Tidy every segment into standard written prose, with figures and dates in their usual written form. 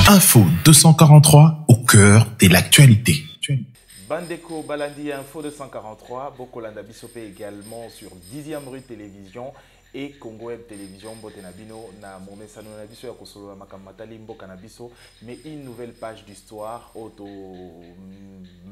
Info 243 au cœur de l'actualité. Bandeko Balandi Info 243, Bokolanda Bisopé également sur 10e rue Télévision et Congo Web Télévision, Botenabino, na Momesano Nabiso, Yakosolo Makamatali, Mbokanabiso, mais une nouvelle page d'histoire, Auto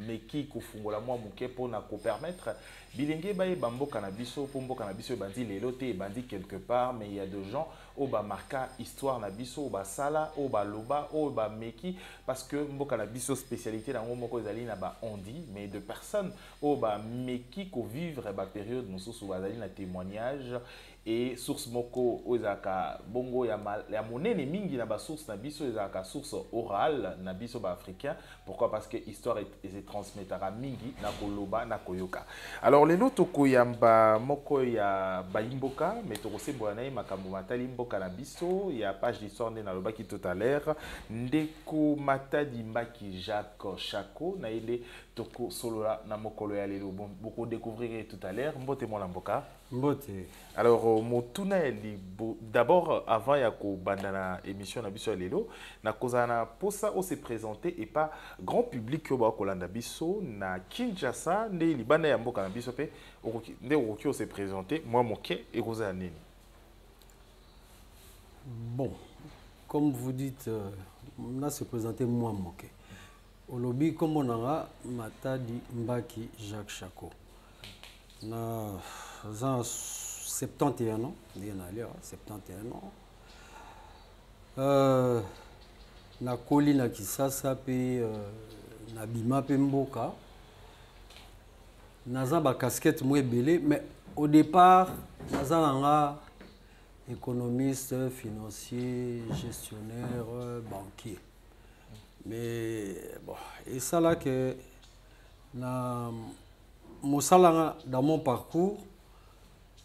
Meki Kufungola Mwa Mouke pour na permettre Bilingue Baye Bambo Canabiso, Pombo Canabiso, Bandi Lelote, Bandi quelque part, mais il y a des gens au bas marqué histoire Nabiso, au bas Sala, au bas Loba, au bas Meki, parce que Mbo Canabiso spécialité dans le Moko Zali n'a pas on dit, mais de personnes au bas Meki ko vivre la période nous sous Bazali na témoignage et source moko ozaka bongo ya monene mingi na ba source na biso ezaka source orale na biso ba africain. Pourquoi? Parce que histoire est transmettara mingi na koloba na koyoka. Alors lelo toko yamba moko ya baimboka mais toko sembola na makambo matali mboka na biso ya page d'histoire na lobaki tout à l'heure ndeko matadi mbaki Jacques Chako na ile toko solola na mokolo ya lelo beaucoup découvrir tout à l'heure mbote mo mboka mbote. Alors, d'abord, avant ya ko bandana émission na biso lelo, na kozana posa o se présenter et pas grand public ko ba kolanda biso na Kinshasa ne libanda ya mboka na biso pe nde o se présenter moi moké et kozana nini. Bon, comme vous dites, on a se présenter moi moké. Au lobby comme on a Matadi Mbaki Jacques Chako. Na 71 ans, 71 ans. Na koli na Kisasa pe na bima pe mboka. Naza ba casquette mwe belé, mais au départ, naza nga économiste, financier, gestionnaire, banquier. Mais bon, et ça là que na dans mon parcours,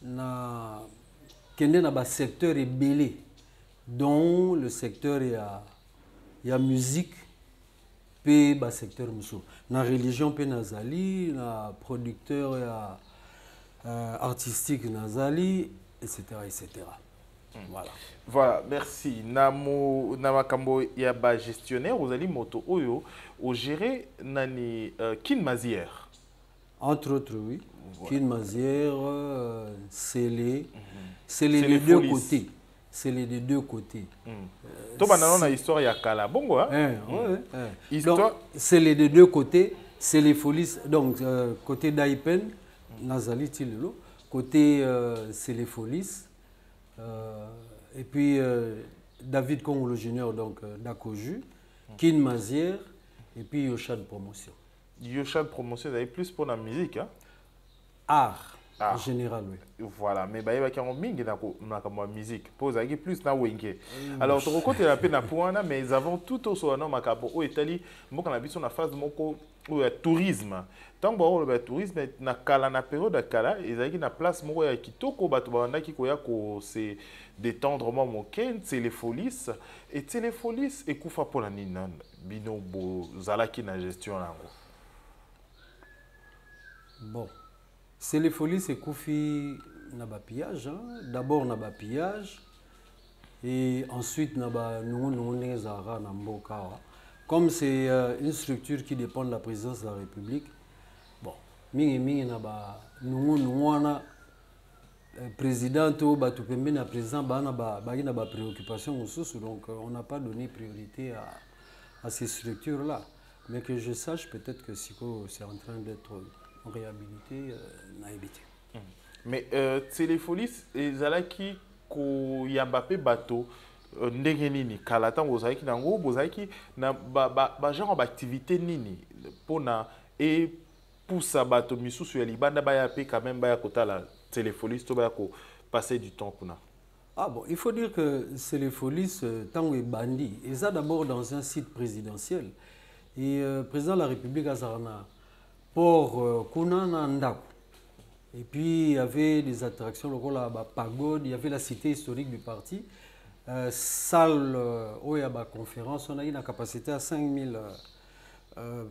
na kende na ba secteur est belé, dont le secteur y a musique, pe ba secteur muso. Na religion pe nazali, na producteur ya artistique nazali, etc. etc. Voilà. Voilà, merci. Namakambo ya ba gestionnaire, vous allez moto oyo, au gérer nani Kin Mazière. Entre autres, oui. Voilà. Kin Mazière, c'est les deux côtés. C'est les deux côtés. Toi, on a histoire ya Kala Bongo, hein? Histoire. C'est les deux côtés. C'est les folies. Donc, côté d'Aipen, Nazali Tilelo. Côté, c'est les folies. Et puis, David Kongolo Junior, donc d'Akoju. Kin Mazière. Et puis, Yoshan Promotion. Yoshan Promotion, vous avez plus pour la musique, hein? Art. En général, oui. Voilà, mais il y a la musique. Pour ça, plus na wenge. Alors, tu reconnais la peine à mais nous avons tout au soir, Makabo, au Italie, nous avons une phase de tourisme. Tant que le tourisme, na kala na période de kala, ils ont une place moya kitoko batubanda qui koya ko se détendre mon ken, c'est les folies et c'est les folies et kufa pour la ninan bino bo zalaki na gestion là. Bon. C'est les folies, c'est Koufi Naba pillage. Hein? D'abord Naba pillage et ensuite Naba Zara Namboka. Comme c'est une structure qui dépend de la présidence de la République, bon, Mingi Naba Nouana président ou Batupembe na président Naba préoccupation donc on n'a pas donné priorité à ces structures-là. Mais que je sache, peut-être que Siko c'est en train d'être réhabilité na évité. Mais c'est les folies et zalaki ko yambape bateau ndenge nini kalata bozaki nango bozaki na ba genre d'activité nini pona et pour ça bateau misusu ya libanda ba ya pe quand même ba ya kotala c'est les folies to ba ya ko passer du temps pona. Ah bon, il faut dire que c'est les folies tango et bandi et ça d'abord dans un site présidentiel et président de la République Azarana pour Kunana Ndako. Et puis il y avait des attractions locales à Pagode, il y avait la cité historique du parti, salle où il y a une conférence, on a eu une capacité à 5000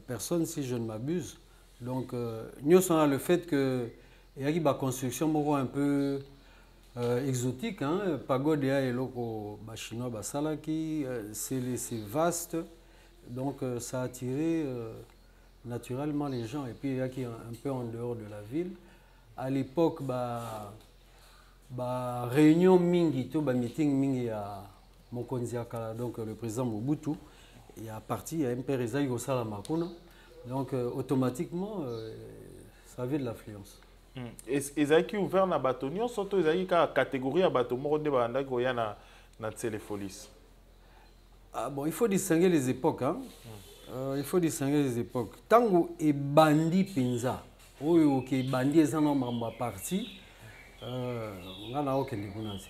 personnes si je ne m'abuse. Donc nous sommes le fait que il y a une construction un peu exotique. Hein? Pagode et loko chinois basalaki, c'est vaste. Donc ça a attiré naturellement les gens. Et puis il y a qui un peu en dehors de la ville. À l'époque, réunion mingi, meeting mingi à Mokonzi Akala, donc le président Mobutu, il a parti à MP Rezaï au Salamakuna. Donc automatiquement, ça avait de l'affluence. Ezaki ouvert na batonio, surtout ezaki ka catégorie à bateau moko de banda ko ya na Téléfolis. Ah bon, il faut distinguer les époques. Hein? Il faut distinguer les époques. Tango et bandi pinza, oyo ke bandi ezana mamba parti, ngana okende kunasi.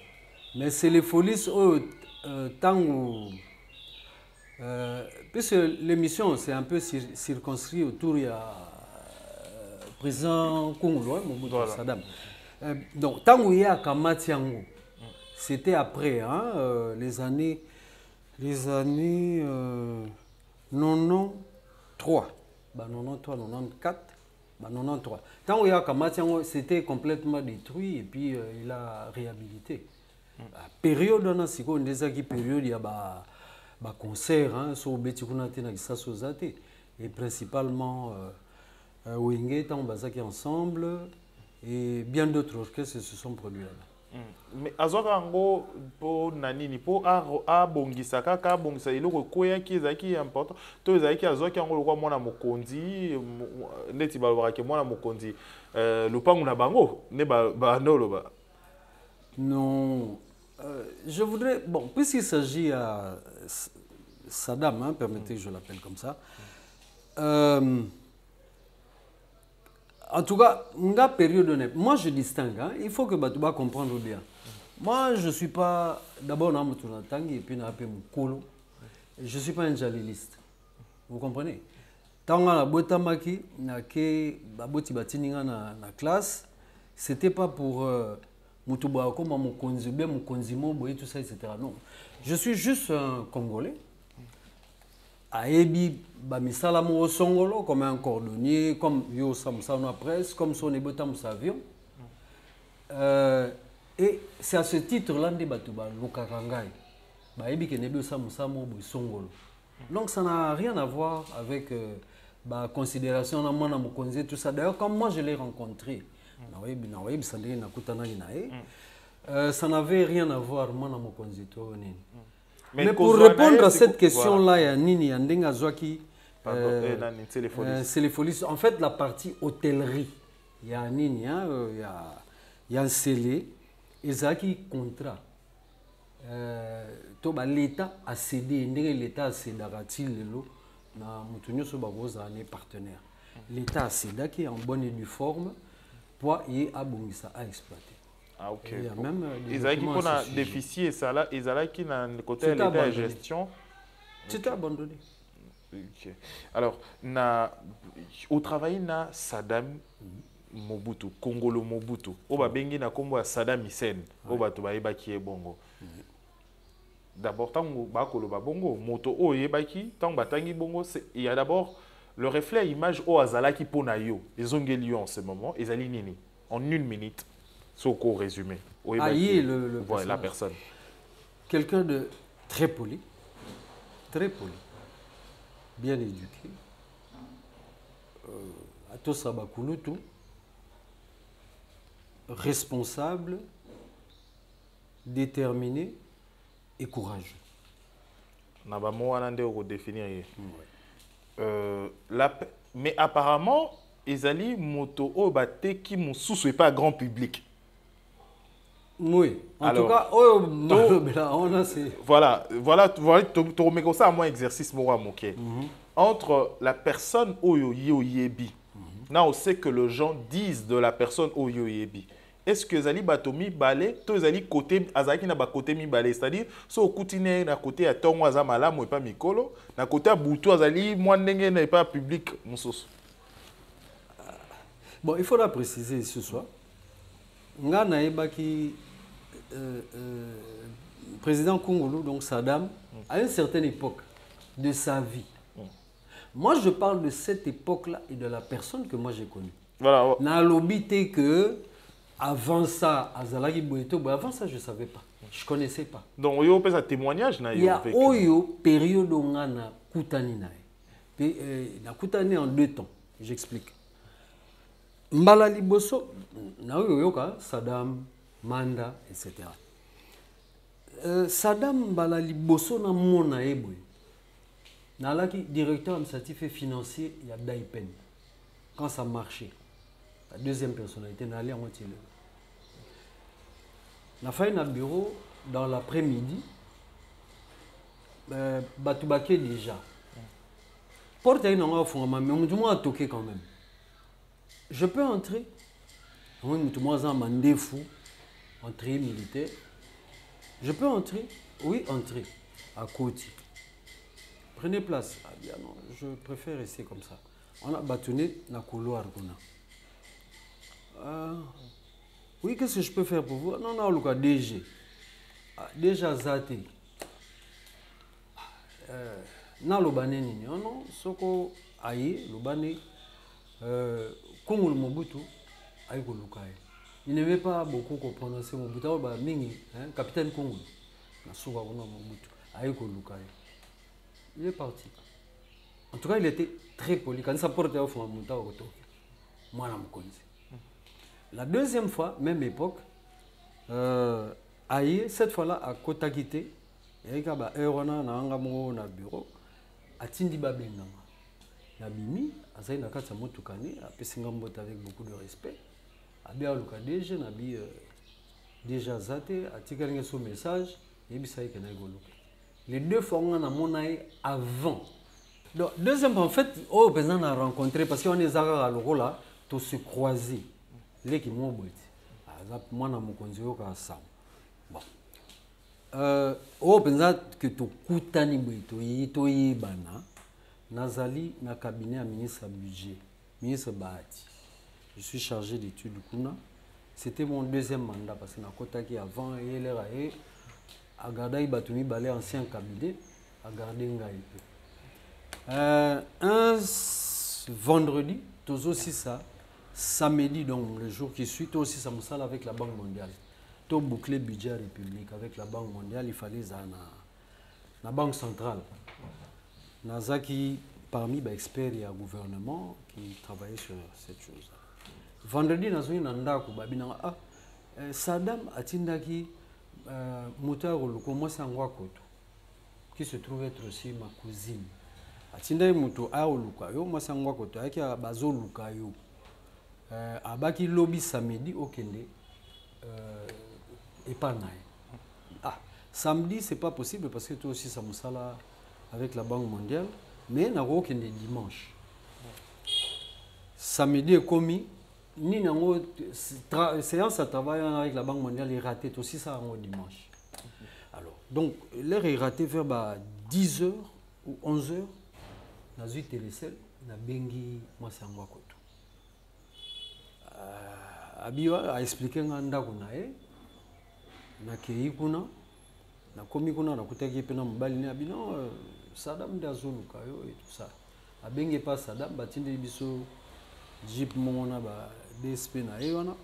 Mais c'est les folies oyo tango puisque l'émission c'est un peu circonscrit autour du président Congolais, Mobutu Saddam. Donc, tant qu'il y a Kamatiango, c'était après, hein, les années 93, 93, 94, 93. Tant qu'il y a Kamatiango, c'était complètement détruit et puis il a réhabilité. Période, on a période, il y a des concerts, hein, sur Betikunate Nagisasozate, et principalement Wenge, Tambazaki ensemble, et bien d'autres orchestres se sont produits là-bas. Mais Azorango, pour Nanini, pour Abongisaka, Kabongisa, il y a qui est important. Tous les qui Azoki en Roi Mona Mokondi, Netibalwarake Mona Mokondi, le Panguna Bango, Nebano. Non. Je voudrais, bon, puisqu'il s'agit à Saddam, hein, permettez que je l'appelle comme ça. En tout cas, une période, moi je distingue, hein, il faut que tu vas comprendre bien. Moi je ne suis pas, d'abord dans mon tangi et puis dans mon colo, je ne suis pas un jaliliste. Vous comprenez? Tant que la botamaki, na classe, c'était pas pour Mutuba comme mon konzibé, mon konzimo, tout ça, etc. Non. Je suis juste un Congolais. Aebi, Bamisalamo au Songolo, comme un cordonnier, comme Yo Samsana Presse, comme son Ebotam Savion. Et c'est à ce titre-là que Batuba, Lukakangai. Baebi Kenebe Samsamo Songolo. Donc ça n'a rien à voir avec la considération de mon konzi, tout ça. D'ailleurs, comme moi je l'ai rencontré, ça n'avait rien à voir avec mon konzi. Mais pour répondre à cette question-là, il y a Nini, Yandenga Zwaki, c'est les folies. En fait, la partie hôtellerie, il y a Nini, il y a un scellé, et Zaki contrat. L'État a cédé, l'État a cédé à Ratil, partenaire. L'État a cédé qui est en bonne et due forme pour y abongisa à exploiter. Ah ok. Il y a même ils ont un déficit et ça là, ils ont qui dans le côté de l'État de gestion. C'était abandonné. Ok. Alors, au travail na Saddam Mobutu, Congolo Mobutu, oba bengi na kombo Saddam Hussein, oba to ba ki bongo. D'abord tant ba koloba bongo, moto o yebaki, tant batangi bongo, il y a d'abord le reflet image au azalaki pona yo, les ongelions en ce moment, ils ali nini en 1 minute. Soko résumé. Aïe, voilà, la personne. Quelqu'un de très poli, bien éduqué, Atosa Bakulutu, responsable, déterminé et courageux. Mais apparemment, Ezali Moto Obate qui ne soucie pas grand public. Oui, en tout cas, on a ces... Voilà, tu remets comme ça à moi exercice moi moqué. Entre la personne Oyo Yebi, on sait que les gens disent de la personne Oyo Yebi. Est-ce que Zali Batomi balé, tous Zali côté Azaki na ba côté mi balé, c'est-à-dire so koutine na côté à Tongo Azamala moi pas Mikolo, na côté à Boutou Azali moi ndenge n'est pas public musos. Bon, il faudra préciser ce soir. Nga naebaki président Congolo, donc Saddam, à une certaine époque de sa vie. Moi, je parle de cette époque-là et de la personne que moi j'ai connue. Voilà. N'a l'obité que avant ça, Azalagi Boeto, avant ça, je ne savais pas. Je ne connaissais pas. Donc, il y a un témoignage. Il y a une période où on a Koutani. Na Koutani en 2 temps. J'explique. Mbala Liboso, Saddam, Manda, etc. Saddam Mbala Liboso na mona eboy. Nalaki directeur administratif et financier, il y a Daipen. Quand ça marchait, la deuxième personnalité, n'allait en entier. On a fait un bureau dans l'après-midi. Batoubake déjà. Porte à une enfant, mais on m'a toqué quand même. Je peux entrer. On m'a demandé fou, entrée militaire. Je peux entrer? Oui, entrer. À côté. Prenez place. Ah bien non, je préfère rester comme ça. On a bâtonné dans le couloir. Oui, qu'est-ce que je peux faire pour vous? Non, non, le cas DG. Déjà zaté. Na lobane nini? Non, soko aye, lobane. Kongo Mobutu, aye ko lukaye. Il n'aimait pas beaucoup qu'on prononçait Mobutu. Mingi, capitaine Congo. Na souba on Mobutu, aye ko lukaye. Il est parti. En tout cas, il était très poli. Quand ça portait au fond, moi, je me la deuxième fois, même époque, aïe, cette fois-là, à Kotakité, il y a un bureau, à Tindi Babengama. Nabimi, à Zaï Nakata Motukane, à Pessingambo avec beaucoup de respect, à Bia Luka déjà, Nabi déjà Zate, à Tikarine son message, et Bissaï Kenagoluka. Les 2 fois, on a mon aïe avant. Donc, deuxième fois, en fait, on a rencontré, parce qu'on est à l'euro là, tous se croiser. Les qui m'ont dit, moi, je suis un ça. Bon. Que tu Koutani to Yibana, Nazali, na cabinet à ministre budget, ministre Bahati. Je suis chargé d'études du Kuna. C'était mon 2e mandat, parce que na Kotaki avant, il y a à garder Batoumi Balé, ancien cabinet, à garder Ngaïpe. Un vendredi, tous aussi ça, samedi, donc le jour qui suit, tous aussi ça me sale avec la Banque mondiale. Tout boucler budget République avec la Banque mondiale, il fallait ça la Banque centrale. Nazaki, parmi les experts et le gouvernement qui travaillaient sur cette chose. Vendredi, nous avons eu un Saddam Atindaki. Moutard moi c'est Koto qui se trouve être aussi ma cousine. Atinda muto a olukayo moi c'est Koto aki bazo lukayo. Abaki lobby samedi au Kende et pas naï. Ah, samedi c'est pas possible parce que toi aussi ça me sala avec la Banque mondiale, mais na au Kende dimanche. Samedi est commis. Ni nango séance à travail avec la Banque mondiale est ratée aussi ça en dimanche. Alors, donc l'heure est ratée vers 10h ou 11h. Dans une télécelle, na bengi moi c'est Ngwa Koto. Abiwa a expliqué nganda kuna na kei kuna na komi kuna na kutaki pena mbali ni abino Saddam d'azulu kayo et tout ça. A bengi pas Saddam batinde biso Jeep mona ba DSP na ewana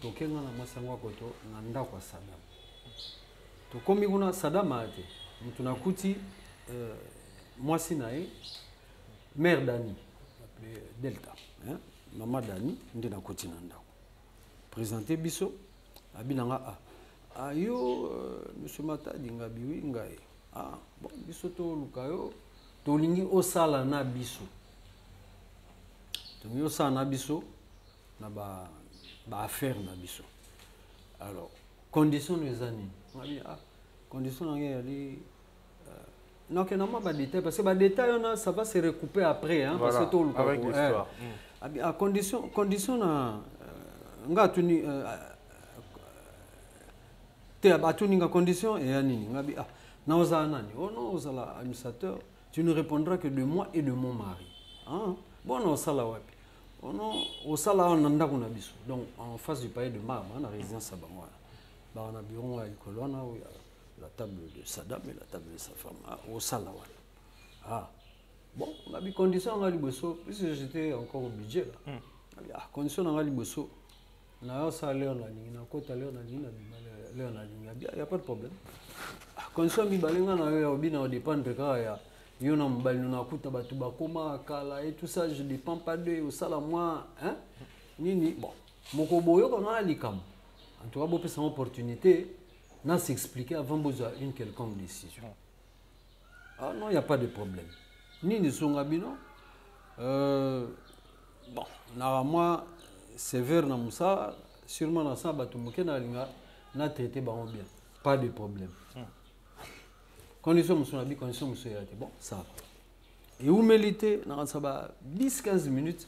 tokenga na masangwa koto na ndako Saddam to komi kuna Saddam ate mtu nakuti mwasi nae mère Dani appelé Delta maman Dani ndi nakuti na ndako présenter biso abinanga ayo monsieur Matadi ngabiwi ngai bon biso to lukayo to lingi osala na biso donc yo ça na biso na ba affaire na biso. Alors condition les années on dit condition ngé ali non que normalement ba détail parce que ba détail on a ça va se recouper après hein voilà, parce que tout le avec l'histoire condition na nga tuni te abatuni nga condition et anini ngabi na oza nani oh non oza administrateur tu ne répondras que de moi et de mon mari hein. Bon, on sala wapi. On sala on anda kuna biso. Donc en face du palais de Marne, on a résidence à Bangwana. Bah on a bureau à Ikolona où il y a la table de Saddam et la table de sa femme. Au sala wapi. Bon, on a mis condition à liboso puisque j'étais encore au budget là. Condition à liboso. ça Léon Alingi, na kota Léon Alingi, Léon Alingi, il n'y a pas de problème. Quand on mi balinga na yo bina dépendre kaya yo na mbali na kuta batu bakoma kala et tout ça je dépends pas de au sala moi hein nini bon moko boyo ko na likam en tout cas bo pesa opportunité na s'expliquer avant besoin une quelconque décision. Ah non, il n'y a pas de problème. Nini songa bino bon na moi sévère na musa sûrement na ça batu moke na linga na traité ba bien. Pas de problème. Condition musunabi, condition musuyate. Bon, ça va. Et où mériter, dans 10-15 minutes,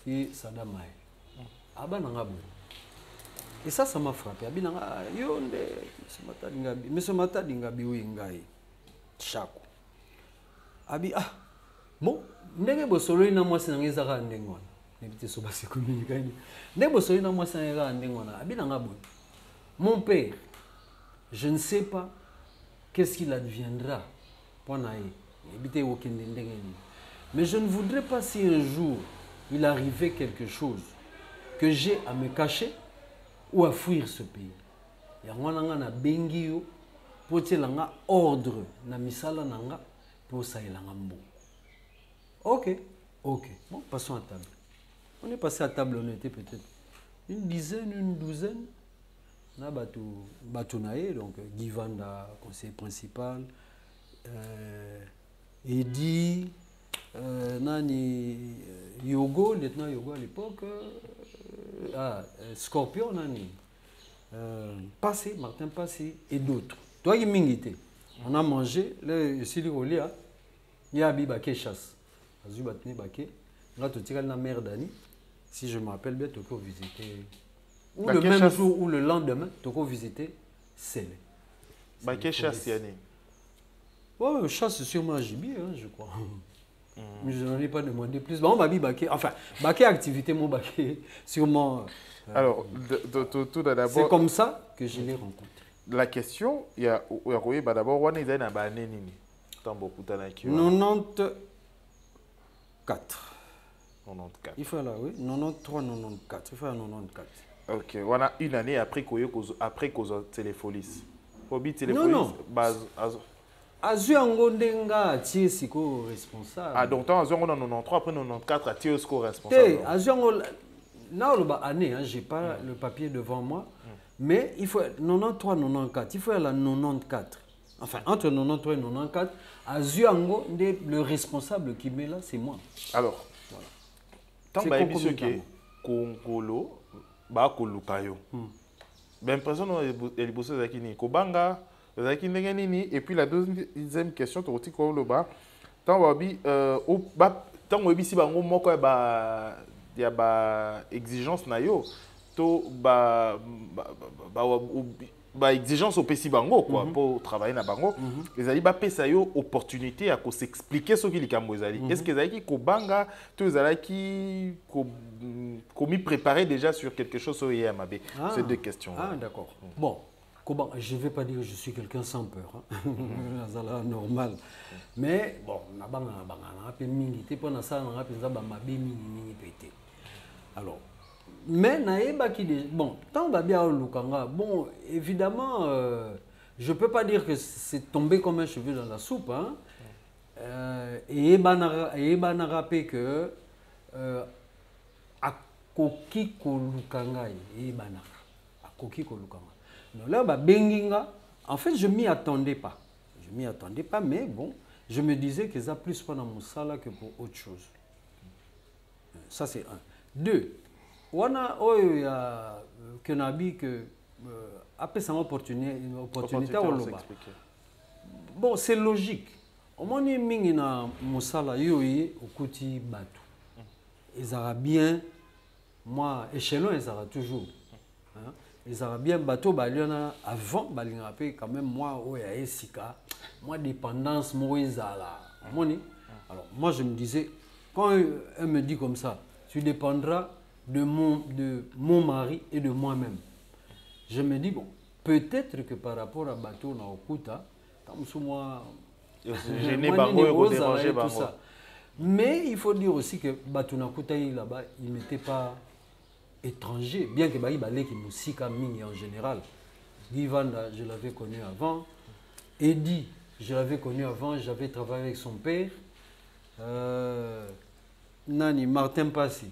et ça n'a pas. Ah ben, on a bon. Et ça m'a frappé. Abi nanga yonde, monsieur Mata dingabi wingai. Chako. Abi bon, ndenge bosolo ina moi sinangeza ka ndengwana. Nebite so basi communiquer. Ndenge bosolo ina moi sinangeza ndengwana. Abi nanga bon. Mon père, je ne sais pas qu'est-ce qu'il adviendra. Mais je ne voudrais pas si un jour il arrivait quelque chose que j'ai à me cacher ou à fuir ce pays. Il y a un bengio pour un ordre na misala nanga pour ça il Ok, ok. Bon, passons à table. On est passé à table, on était peut-être une dizaine, une douzaine. Na Batunaye, donc Guy Vanda, conseiller principal, Eddy, Nani Yogo, lieutenant Yogo à l'époque, Scorpion, Nani, Passé, Martin Passé, et d'autres. Toi, il m'invite. On a mangé, le Sili Rolia, il y a Bibaké chasse. Azubatne Baké, là, tu tires la mère d'Annie, si je me rappelle bien, tu peux visiter. Ou le même jour ou le lendemain, tu peux visiter Sélé. Baké chasse, Yanné. Oui, chasse sûrement gibier, hein, je crois. Mais je n'en ai pas demandé plus. Bon, on m'a dit Baké. Enfin, Baké activité, mon Baké, sûrement. Alors, tout d'abord. C'est comme ça que je l'ai rencontré. La question, il y a d'abord, on est dans la nini. 94. 94. Il faut là, oui. 93, 94. Il faut à 94. Ok, on a une année après qu'on a Téléfolis. Non, non. Azu Angondenga, tu es responsable. Ah, donc, on a 93, après 94, tu es responsable. Azu Angondenga, année, j'ai pas le papier devant moi, mais il faut 93, 94, il faut à la 94. Enfin, entre 93 et 94, Azu Angondenga, le responsable qui met là, c'est moi. Alors, voilà. Tant que Congolo, Bakolukayo. Ben, l'impression que les bosses de Kini, Kobanga, et puis la deuxième question, tu as dit que le bas, tant que si bango moko ya ba exigence na yo, to ba exigence au PC bango quoi pour travailler na bango, les ali ba pesa yo opportunité à s'expliquer ce qu'il kambo ezali. Est-ce que ezali ko banga to ezali ki ko mi préparer déjà sur quelque chose au IMAB? Ces deux questions. Ah d'accord. Bon. Je ne vais pas dire que je suis quelqu'un sans peur, hein. Normal. Mais bon, alors, mais bon, tant bon, évidemment, je ne peux pas dire que c'est tombé comme un cheveu dans la soupe, hein. Et il rappelé que à Koki Kolukangai, à Koki Kolukangai. Donc là, Benginga, en fait, je ne m'y attendais pas. Je ne m'y attendais pas, mais bon, je me disais que ça plus pour mon salaire que pour autre chose. Ça, c'est un. Deux, on a que après ça opportunité bon, c'est logique. Au moins, il y a mon salaire au côté bateau. Ils auront bien, moi, échelon, ils auront toujours. Hein? Ils auraient bien bateau, avant, quand même, moi, moi, dépendance, moi, alors, moi, je me disais, quand elle me dit comme ça, tu dépendras de mon mari et de moi-même. Je me dis, bon, peut-être que par rapport à bateau, na Okuta, comme sous moi, tout ça. Mais il faut dire aussi que bateau na Okuta, là-bas, il n'était pas étrangers, bien que Baï Balé qui musique en général. Guy Vanda, je l'avais connu avant. Eddie, je l'avais connu avant, j'avais travaillé avec son père. Nani, Martin Passy,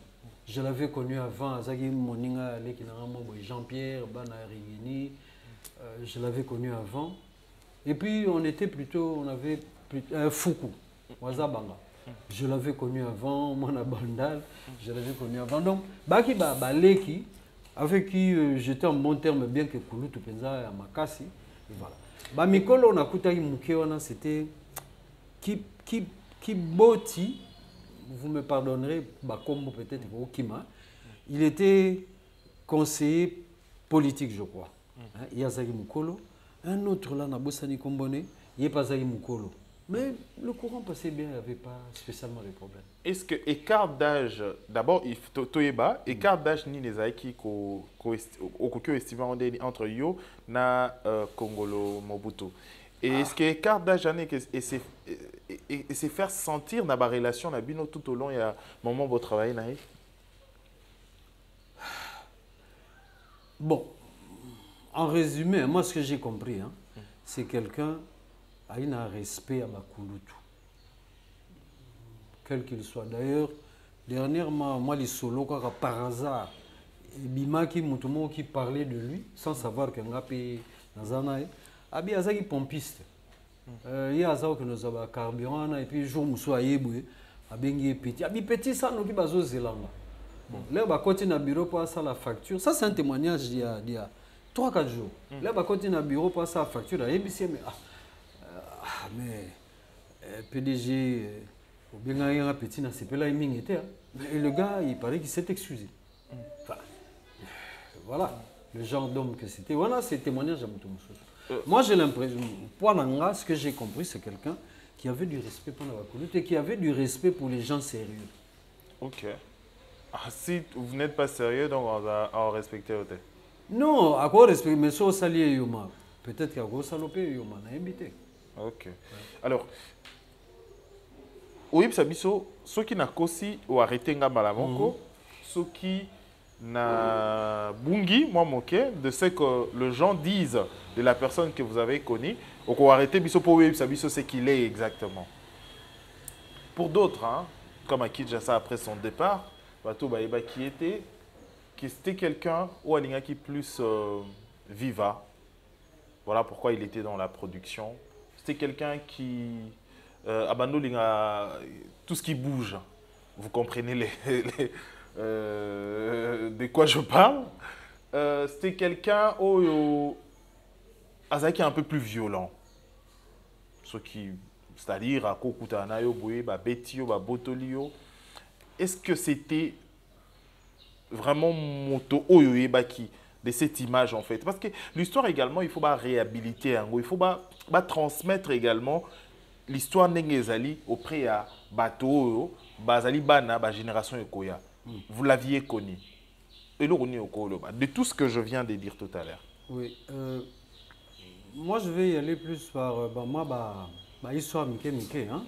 je l'avais connu avant. Azagi Moninga, Jean-Pierre, Bana Rigini, je l'avais connu avant. Et puis on avait Foukou, Wazabanga. Je l'avais connu avant, Mona Bandal, je l'avais connu avant. Donc, Baki Baleki, avec qui j'étais en bon terme, bien que Kouloutou Penza et Makasi. Et voilà. Mikolo, on a écouté Moukéwana, c'était qui boti, vous me pardonnerez, Bakombo peut-être, Okima. Il était conseiller politique, je crois. Yazagi Moukolo. Un autre là, Nabosani Kombone, Yepazagi Moukolo. Mais le courant passait bien, il n'y avait pas spécialement de problème. Est-ce que écart d'âge, d'abord, Toyeba, écart d'âge ni les aïki au estimé entre yo na Congolo Mobutu. Et est-ce que écart d'âge et c'est faire sentir na ba relation na bino tout au long il y a moment où travailler na. Bon, en résumé, moi ce que j'ai compris, hein, c'est quelqu'un a un respect à Bakulutu. Quel qu'il soit. D'ailleurs, dernièrement, moi, les solos, par hasard, Bimaki Moutoumou qui parlait de lui, sans savoir qu'il y a un Nazanaï, Abi Azaki pompiste. Il y a ça que nous avons carburant, et puis jour Moussou Ayeboué, Abengi Petit. Abi Petit, ça nous qui bazo Zélanga. Bon, là, on va continuer à bureau pour ça la facture. Ça, c'est un témoignage d'il y a 3-4 jours. Là, on va continuer à bureau pour ça la facture. Mais PDG, et le gars, il paraît qu'il s'est excusé. Enfin, voilà, le genre d'homme que c'était. Voilà, c'est témoignage à Moutoumoussou. Moi, j'ai l'impression, pour Nanga, ce que j'ai compris, c'est quelqu'un qui avait du respect pour la Bakulutu et qui avait du respect pour les gens sérieux. Ok. Ah, si vous n'êtes pas sérieux, donc on va respecter le thé. Non, à quoi respecter? Mais ça, ça lié Yoma. Peut-être qu'à quoi salopé Yoma, on a invité. Ok. Alors, oui, Sabiso, ceux qui n'ont aussi ou arrêté Ngambalamonko, ceux qui n'ont bungi, moi moqué, de ce que les gens disent de la personne que vous avez connue, ou qu'on arrêté Biso pour oui, Sabiso, c'est qu'il est exactement. Pour d'autres, hein, comme Akidjassa après son départ, Bato Baïba qui c'était quelqu'un ou Alinga qui plus viva. Voilà pourquoi il était dans la production. C'était quelqu'un qui abandonne tout ce qui bouge. Vous comprenez de quoi je parle. C'était quelqu'un qui est un peu plus violent. C'est-à-dire à Kokutanayo, Betio, Botolio. Est-ce que c'était vraiment moto Oyoebaki de cette image en fait? Parce que l'histoire également, il faut réhabiliter, il faut transmettre également l'histoire n'engezali auprès à bateau, bazali bana, ba génération ekoya. Vous l'aviez connu. Et de tout ce que je viens de dire tout à l'heure. Oui. Moi, je vais y aller plus par histoire Mike. Hein.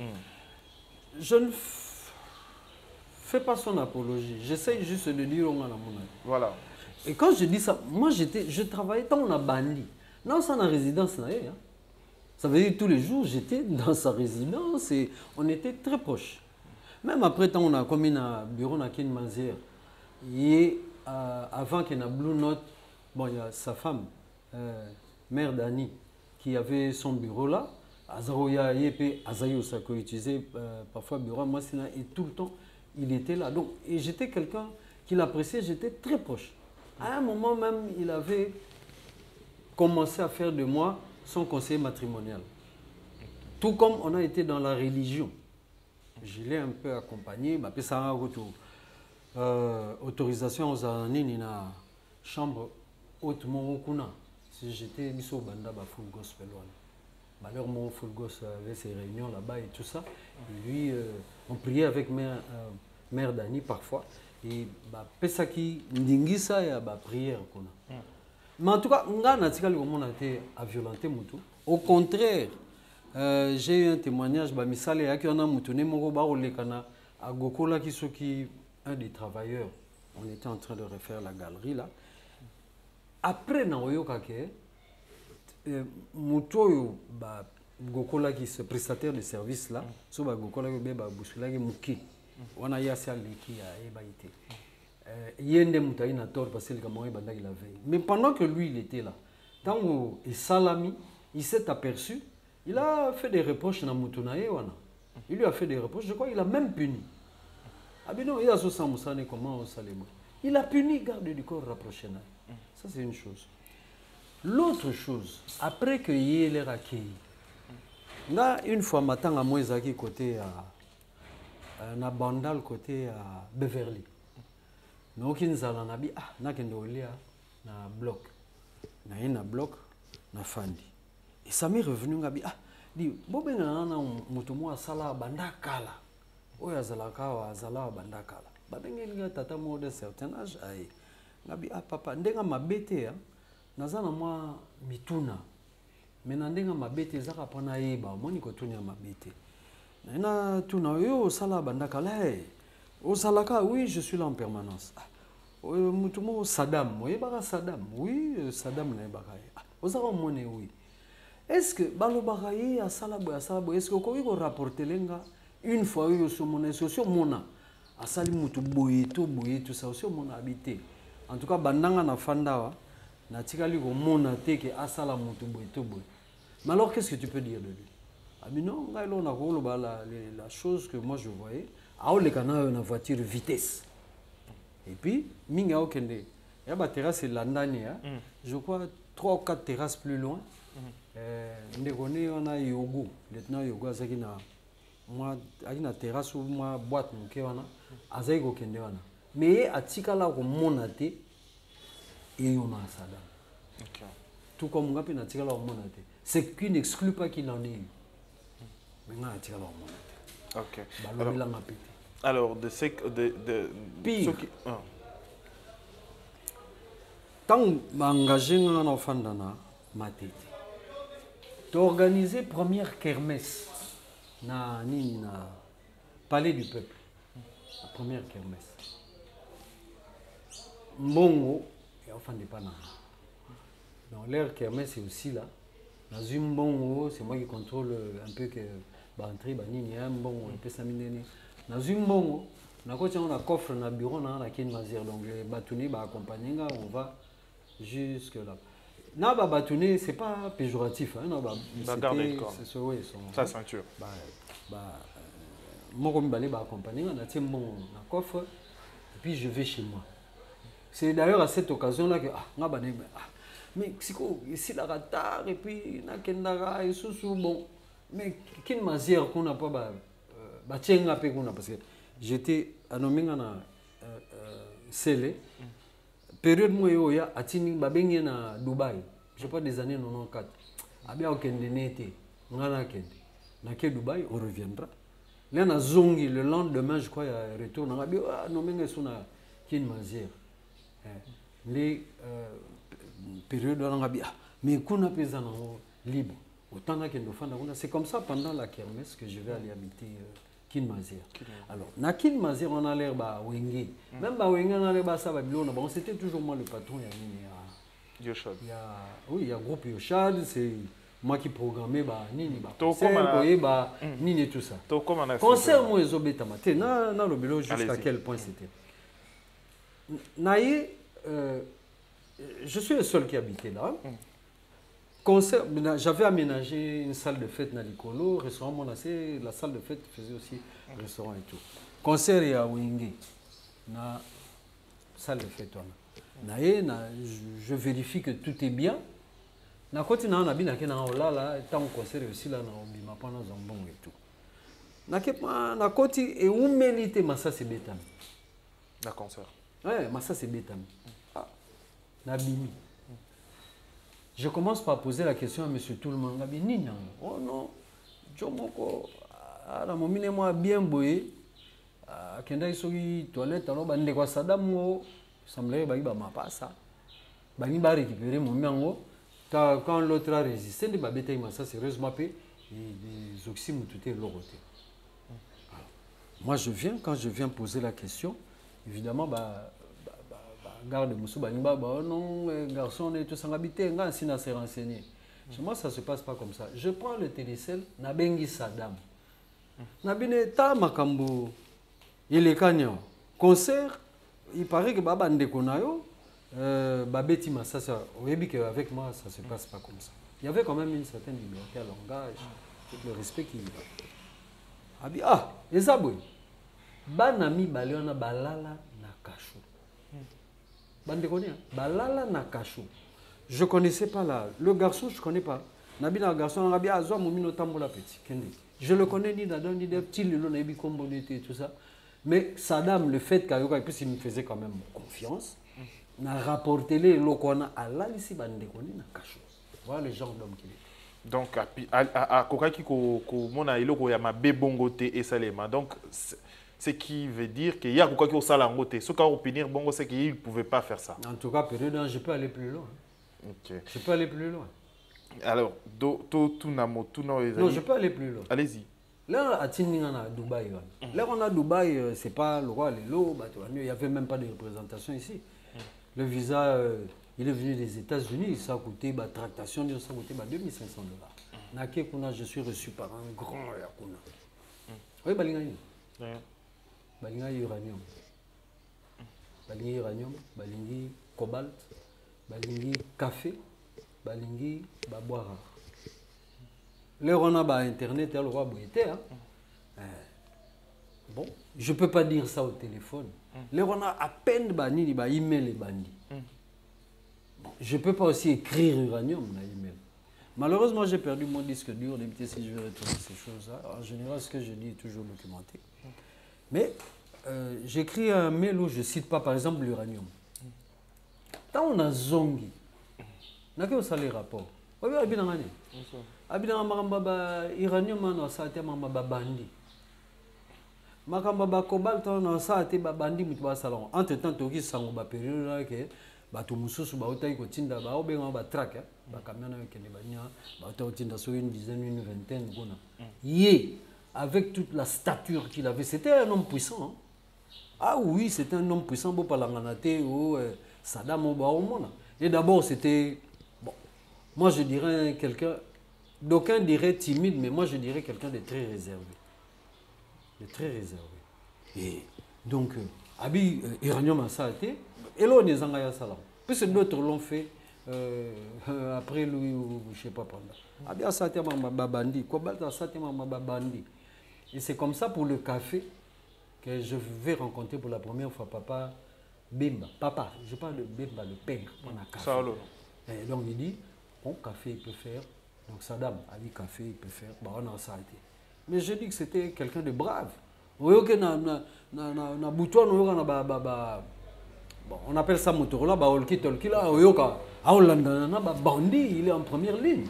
Je ne fais pas son apologie. J'essaye juste de dire on a la monnaie. Voilà. Et quand je dis ça, moi je travaillais tant on a bandi. Non, ça en résidence. Hein. Ça veut dire tous les jours, j'étais dans sa résidence et on était très proches. Même après, tant on a commis un bureau à Kin Manzier. Et avant qu'il y ait Blue Note, bon, il y a sa femme, mère d'Annie, qui avait son bureau là. Azaroya Yepe, Azayo Sako utilisait parfois bureau. Moi, et tout le temps, il était là. Donc, et j'étais quelqu'un qui l'appréciait, j'étais très proche. À un moment même, il avait commencé à faire de moi son conseiller matrimonial. Tout comme on a été dans la religion. Je l'ai un peu accompagné. Autorisation aux années dans la chambre haute Morokuna. Si j'étais mis au Banda, full gospel. Alors mon full gospel avait ses réunions là-bas et tout ça. Et lui, on priait avec mère Dani parfois. Et Pesaki Ndingisa et prière. Mais en tout cas, on a été à violenter Moutou. Au contraire, j'ai eu un témoignage, Misale, qui en a moutonné mon roba au Lekana, à Gokola, qui un des travailleurs On était en train de refaire la galerie là. Après, na oyoka ke mutoyo ba gokola qui se prestataire de service là, so ba gokola ko be ba busula ki muki. Wana ya sia leki ya e ba ité. Yende mutai na tort parce que comment banda il avait. Mais pendant que lui il était là, tant et salami, il s'est aperçu, il a fait des reproches na mutunaye wana. Il lui a fait des reproches, je crois qu'il a même puni. Ah ben non, il a ça musane comment on salemo. Il a puni garde du corps rapproché. Ça c'est une chose. L'autre chose, après que il est accueilli, là une fois matin à Moïsaki côté à na Bandal côté à Beverly. Donc il nous a dit ah na kende olia na bloc. Na bloc na fandi. Et ça m'est revenu ngabi ah dit bobenga na mutu mo sala bandakala. Oya zalaka wa zala bandakala. Babenge nga tata mo de certain âge ai. Ngabi ah papa ndenga mabete ya nazana mwa mituna. Mena ndenga mabete zaka pona yeba moni ko tunya mabete. Na tuna yo sala bandakala hey. Au salaka oui je suis là en permanence. Mutumo Saddam, oui bara Saddam. Oui Saddam na baka. Ozaka mone oui. Est-ce que balo bakaye à salabo est-ce que ko ko rapporter lenga une fois yo so mona so mona asali mutu boye tout ça aussi mona habité. En tout cas bandanga na fandawa na tikali ko mona te ke asala mutu boye. Mais alors qu'est-ce que tu peux dire de lui? Ah mais non, on a la chose que moi je voyais, ah les canaux une voiture vitesse. Et puis minga okende. Il y a ba terrasse landani je crois 3 ou 4 terrasses plus loin. On a Yogo, lieutenant Yogo azaki na moi na terrasse ou moi boîte muke wana azaki ko kende wana. Mais atikala ko monate et yona Saddam. OK. Tout comme ngapi na tikala ko monate. C'est qui n'exclut pas qu'il en ait eu. Maintenant atikala ko monate. OK. Alors de ce de pire. Tant m'engager en enfant dans ma tête. D'organiser première kermesse na palais du peuple. La première kermesse. Mbongo et enfin de pas na. Donc l'air kermesse est aussi là. Dans une mbongo, c'est moi qui contrôle un peu que l'entrée banini un mbongo un peu samineni. Dans une mbongo, on a coffre na bureau na kin mazir donc les bâtonniers ba accompagner on va jusque là. Na ba bâtonnier c'est pas péjoratif hein, c'est oui sa ceinture. Moi comme balé ba accompagner na tiens mon na coffre et puis je vais chez moi. C'est d'ailleurs à cette occasion là que mais ici la retard et puis na kendara et sous bon mais kin mazir qu'on n'a pas ba tienga pe kuna parce que j'étais à Nominga na scellé. Période moi ya atini babengi na Dubaï. Je pas des années 94. Abia okende nete ngana kende. Na ke Dubaï on reviendra. Là na zongi le lendemain je crois il retourne na abia Nominga suna kin mazir. Les période on abia mais kuna pesa na libre. Autant na kendo fanda kuna c'est comme ça pendant la kermesse que je vais aller habiter Kinmazir. Alors, na Kinmazir, on a l'air bah wenge. Même bah wenge on a l'air bah ça Babylone. Bon, c'était toujours moi le patron. Il y a Yoshad. Oui, il y a groupe Yoshad. C'est moi qui programmais bah nini bah. Nini tout ça. Concert moi les obéta maté. Na le bureau jusqu'à quel point c'était. Naïe, je suis le seul qui habitait là. J'avais aménagé une salle de fête dans l'Icolo, restaurant Monacé, la salle de fête faisait aussi restaurant et tout. Concert et à Wingé, na salle de fête. Je vérifie que tout est bien. Na côté na nabi na kena là tant concert aussi là na obima pendant zambon et tout. Na côté et où mérite massa c'est bétam. Na concert. Ouais, massa c'est bétam. Na bimi. Je commence par poser la question à M. Toulman. Oh non, Jomoko, la momine moi bien boyé. Kenda isogi toilette alors bande quoi Saddam semblait ba ma pas ça. Bani ba récupérer mon miango. Quand l'autre a résisté, les babétailles ça sérieusement pé des oxymes tout est l'oroté. Moi quand je viens poser la question, évidemment garde Moussouba, non, garçon, et tout ça, habité, on s'est renseigné. Chez moi, ça ne se passe pas comme ça. Je prends le télécell, Nabengi Saddam. Nabine ta makambo, il est gagnant. Concert, il paraît que Baba Ndekonayo, Babeti Massassa, avec moi, ça ne se passe pas comme ça. Il y avait quand même une certaine liberté à langage, le respect qu'il y a. Ah, les aboués. Banami Baliona Balala Nakashu. Bandekonia, Balala Nakashu. Je ne connaissais pas là. Le garçon, je ne connais pas. Nabina garçon, Rabia Azwa Moumino Tambola Petit. Je le connais ni Nadon, ni des petits, le Nabi Kombo et tout ça. Mais Saddam, le fait qu'il me faisait quand même confiance, n'a rapporté les locaux à la lycée Bandekoni Nakashu. Voilà le genre d'homme qu'il est. Donc, à Kokaki, Mona Iloko Yama Bebongote et Salema. Donc, ce qui veut dire qu'il y a Kokaki au Salangote. Ce qu'on opinir, bon, c'est qu'il ne pouvait pas faire ça. En tout cas, période, je peux aller plus loin. Okay. Je peux aller plus loin. Alors, non, je peux aller plus loin. Allez-y. Là, à Dubaï, là, on a Dubaï, c'est pas le roi, les lots, il n'y avait même pas de représentation ici. Le visa, il est venu des États-Unis, ça a coûté, tractation, ça a coûté $2,500. Je suis reçu par un grand Yakuna. Oui, Balingani. Balingani uranium. Balingani uranium, Balingani cobalt. Balingi café, balingi baboira. Là on a internet, le roi boité. Bon, je peux pas dire ça au téléphone. Là on a à peine banni les email les bandits. Bon, je peux pas aussi écrire uranium dans l'email. Malheureusement, j'ai perdu mon disque dur, si je vais retrouver ces choses-là. En général, ce que je dis est toujours documenté. Mais j'écris un mail où je cite pas par exemple l'uranium. Quand on a zongi, on a que les rapports. On a bien ngani. Abina mamba iranium na sa te mamba bandi. Makamba ba cobalt na sa te bandi mutba salon. Entre temps toki sango ba période là que ba to mususu ba utai ko tinda ba obenga ba track ba camion na ke banya ba utai tinda so une dizaine une vingtaine kuna. Yé avec toute la stature qu'il avait, c'était un homme puissant. Hein? Ah oui, c'était un homme puissant beau palanganate ou Saddam Obaomona. Et d'abord, c'était... Bon, moi, je dirais quelqu'un... D'aucuns diraient timide, mais moi, je dirais quelqu'un de très réservé. De très réservé. Et donc, Abi, Iranium a été... Et là, on est en Salam. Puis d'autres l'ont fait après lui, ou je ne sais pas pendant. Abi a été Babandi. Cobalt a été Babandi. Et c'est comme ça pour le café que je vais rencontrer pour la première fois papa. Bimba, papa, je parle de Bimba, le père, on a café. Et donc il dit, bon, café il peut faire. Donc Saddam a dit café il peut faire. Bah, on a ça été. Mais je dis que c'était quelqu'un de brave. On appelle ça Motorola, bandit, il est en première ligne.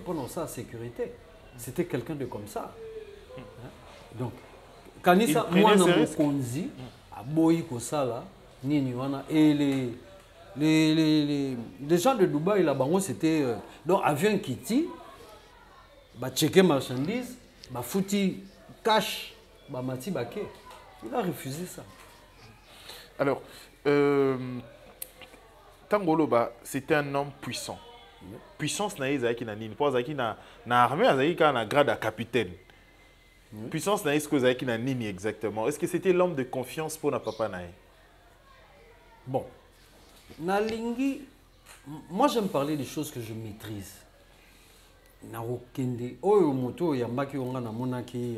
Pour sa sécurité. C'était quelqu'un de comme ça. Donc, Kanisa, moi, Konzi, Boy Kosala, Nini Wana, et les gens de Dubaï là-bas, c'était. Donc, avion Kitty, checker marchandises, fouti cash, mati baké. Il a refusé ça. Alors, Tangoloba, c'était un homme puissant. Puissance na ezaki na nini, pour ezaki na armée, ezaki na grade à capitaine. Puissance na esko ezaki na nini exactement. Est-ce que c'était l'homme de confiance pour na papa nae? Bon, na lingi, moi j'aime parler des choses que je maîtrise. Na okende, oyo moto yambaki onga na monaki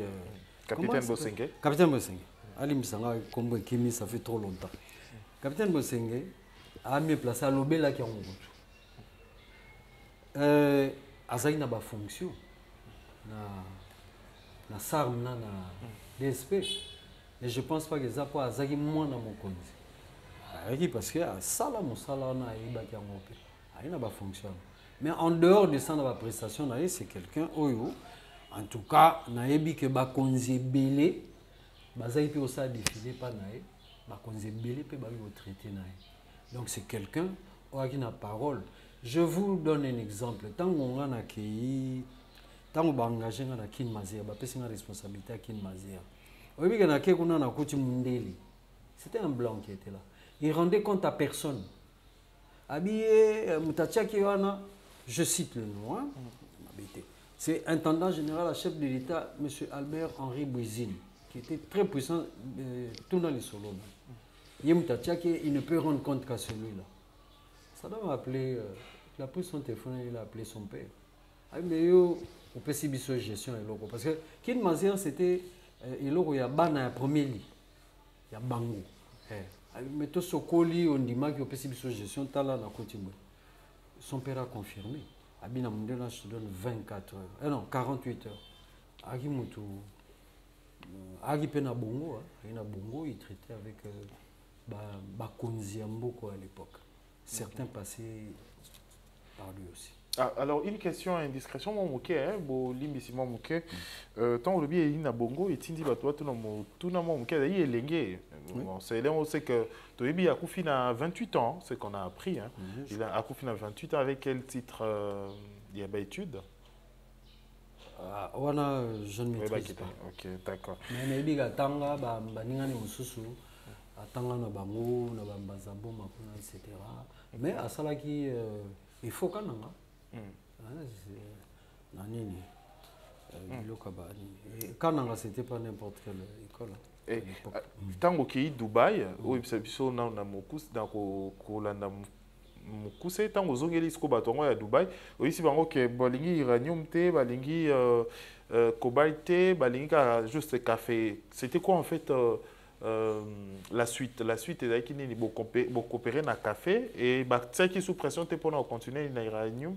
Capitaine Bosenge. Capitaine Bosenge. Ali misanga kombo kimi, ça fait trop longtemps. Capitaine Bosenge a mis place à l'obéla qui en moto. Azaki na ba fonction na SARM na DSP, et je pense pas que ça pour Azaki moi na mon compte parce que ça là mon salaire na ibaki en moto il na ba fonction, mais en dehors de ça na ba prestation na c'est quelqu'un oyo en tout cas na yebi que ba konzi belé bazaki pe osa défilé pas na ba konzi belé pe ba yo traité na donc c'est quelqu'un qui na parole. Je vous donne un exemple. Tant qu'on a accueilli, tant qu'on a engagé dans Kin Mazia, on a responsabilité à Kin Mazia. C'était un blanc qui était là. il rendait compte à personne. Habillé, Moutatiaki Wana, je cite le nom, hein. C'est intendant général à chef de l'État, M. Albert Henri Bouizine, qui était très puissant tout dans les solos. Il ne peut rendre compte qu'à celui-là. Saddam a appelé, il a pris son téléphone et il a appelé son père. Mais il peut s'y gestion parce que Kin Mazir c'était il y a un premier lit, il y a Bango. Mais tout ce colis on dit qu'il peut s'y gestion tala na continue. Son père a confirmé. Abina Mundela je te donne 24 heures. Non, 48 heures. Agi Moutou Agi Pena Bongo, il traitait avec Bakonzi Mboko à l'époque. Certains passaient par lui aussi. Ah, alors, une question à indiscrétion, mon mouké, hein, bon, l'imbissiment mouké. Tant le bien est bongo, et tindi batwa tout le monde mouké, il est lingué. C'est là on sait que Toyebi a Koufine à 28 ans, c'est qu'on a appris. Hein. Il a Koufine à 28 ans, avec quel titre il y a études? Wana, je ne maîtrise pas. Ok, d'accord. Mais il y a Tanga, Baningani Mususu, Tanga na Bango, na Bambazabo, Makuna, etc. Mais à Salaki, il faut qu'on ait. Nanini. Kananga, c'était pas n'importe quelle école. Et tant que Dubaï, oui, c'est plutôt dans Kolanda Mukuse, tant que Zongeli Skobatongo à Dubaï, oui, c'est vraiment que Balingi Iranium Té, Balingi Cobalt Té, Balingi juste café. C'était quoi en fait la suite? La suite est qu'il y a beaucoup coopérer dans le café et c'est qui sous pression pour continuer dans l'iranium.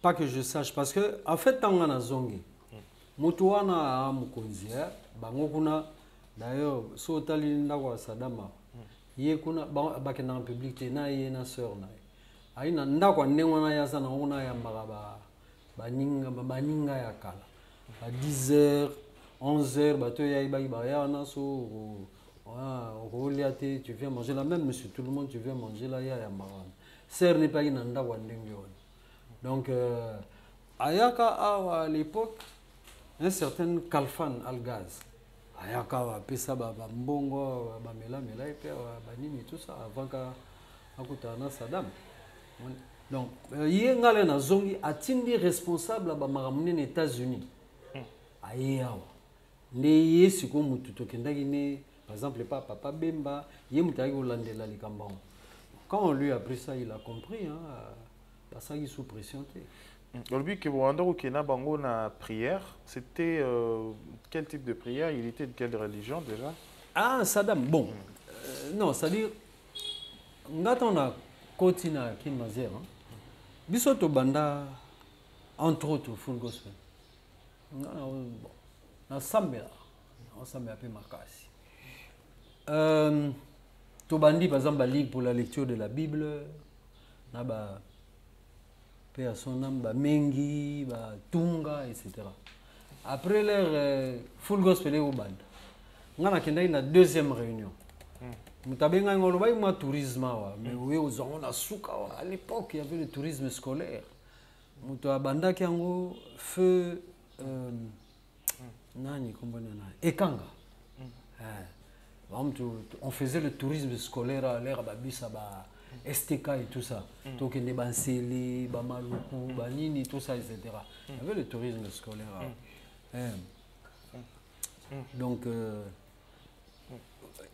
Pas que je sache, parce que en fait, tant qu'on a zongi, Moutouana a Mukonzia, Bangokuna, d'ailleurs, Sotali Ndawa Sadama, Yekuna, Bakena public, na yena sœur na. Aina Ndakwa Newana Yazana, on a Yamaraba, Baninga Yakala. À 10h, 11h, Bato Yaïbayana, so, Roliate, tu viens manger la même, monsieur, tout le monde, tu viens manger la Yamaran. Sœur n'est pas une Ndakwa Nengion. Donc, Ayaka a à l'époque un certain Kalfan Al-Gaz. Ayaka a pesa Mbongo, Bamela, Mela, et puis Banini, tout ça, avant qu'Akutana Saddam. Donc, Yengale Nazongi a été responsable de les États-Unis. Ayawa. Neye Siko Mututo Kendagine, par exemple, Papa Bemba, Yemutagi Olandela Likambao. Quand on lui a pris ça, il a compris. Ça est sous pression. Le but que vous rendez au Kenya, Bango, na prière, c'était quel type de prière? Il était de quelle religion déjà? Ah, Saddam, bon. Non, c'est-à-dire, quand on a continué à Kinmazer, Bisoto Banda, entre autres, full gospel. On s'ambe un peu Makasi. Tobandi, par exemple, la Ligue pour la lecture de la Bible, Naba. À son âme, Mengi, Tunga, etc. Après leur full gospel au band, on a une deuxième réunion. Nous avons un tourisme, mais oui, on a souka. À l'époque, il y avait le tourisme scolaire. Nous avons feu Ekanga. On faisait le tourisme scolaire à l'ère Babissa. STK et tout ça. Donc, il y a des Banseli, Bamaloukou, Banini, tout ça, etc. Il y avait le tourisme scolaire. Donc,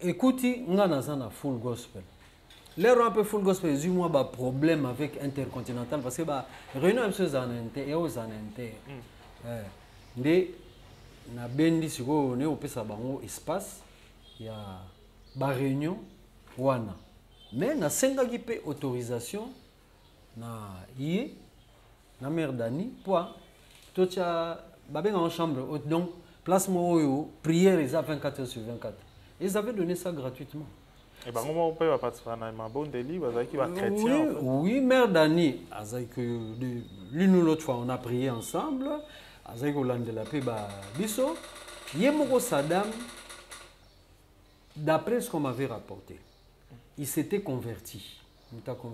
écoutez, on a un full gospel. L'air un peu full gospel, j'ai eu un problème avec Intercontinental parce que réunion un peu zanente et aux anente. Mais na bendi siko on est au pesa bango espace, il y a ba réunion wana. Mais na senga qui peut autorisation na yé na mère Dani pour tout ça babé en chambre donc place moi prière ils a 24 heures sur 24. Ils avaient donné ça gratuitement. Et ben comment on peut participer à un bon délit qui va chrétien. Oui, mère Dani, l'une ou l'autre fois on a prié ensemble, avec Hollande de la paix biso, Yemoko Saddam, d'après ce qu'on m'avait rapporté, il s'était converti.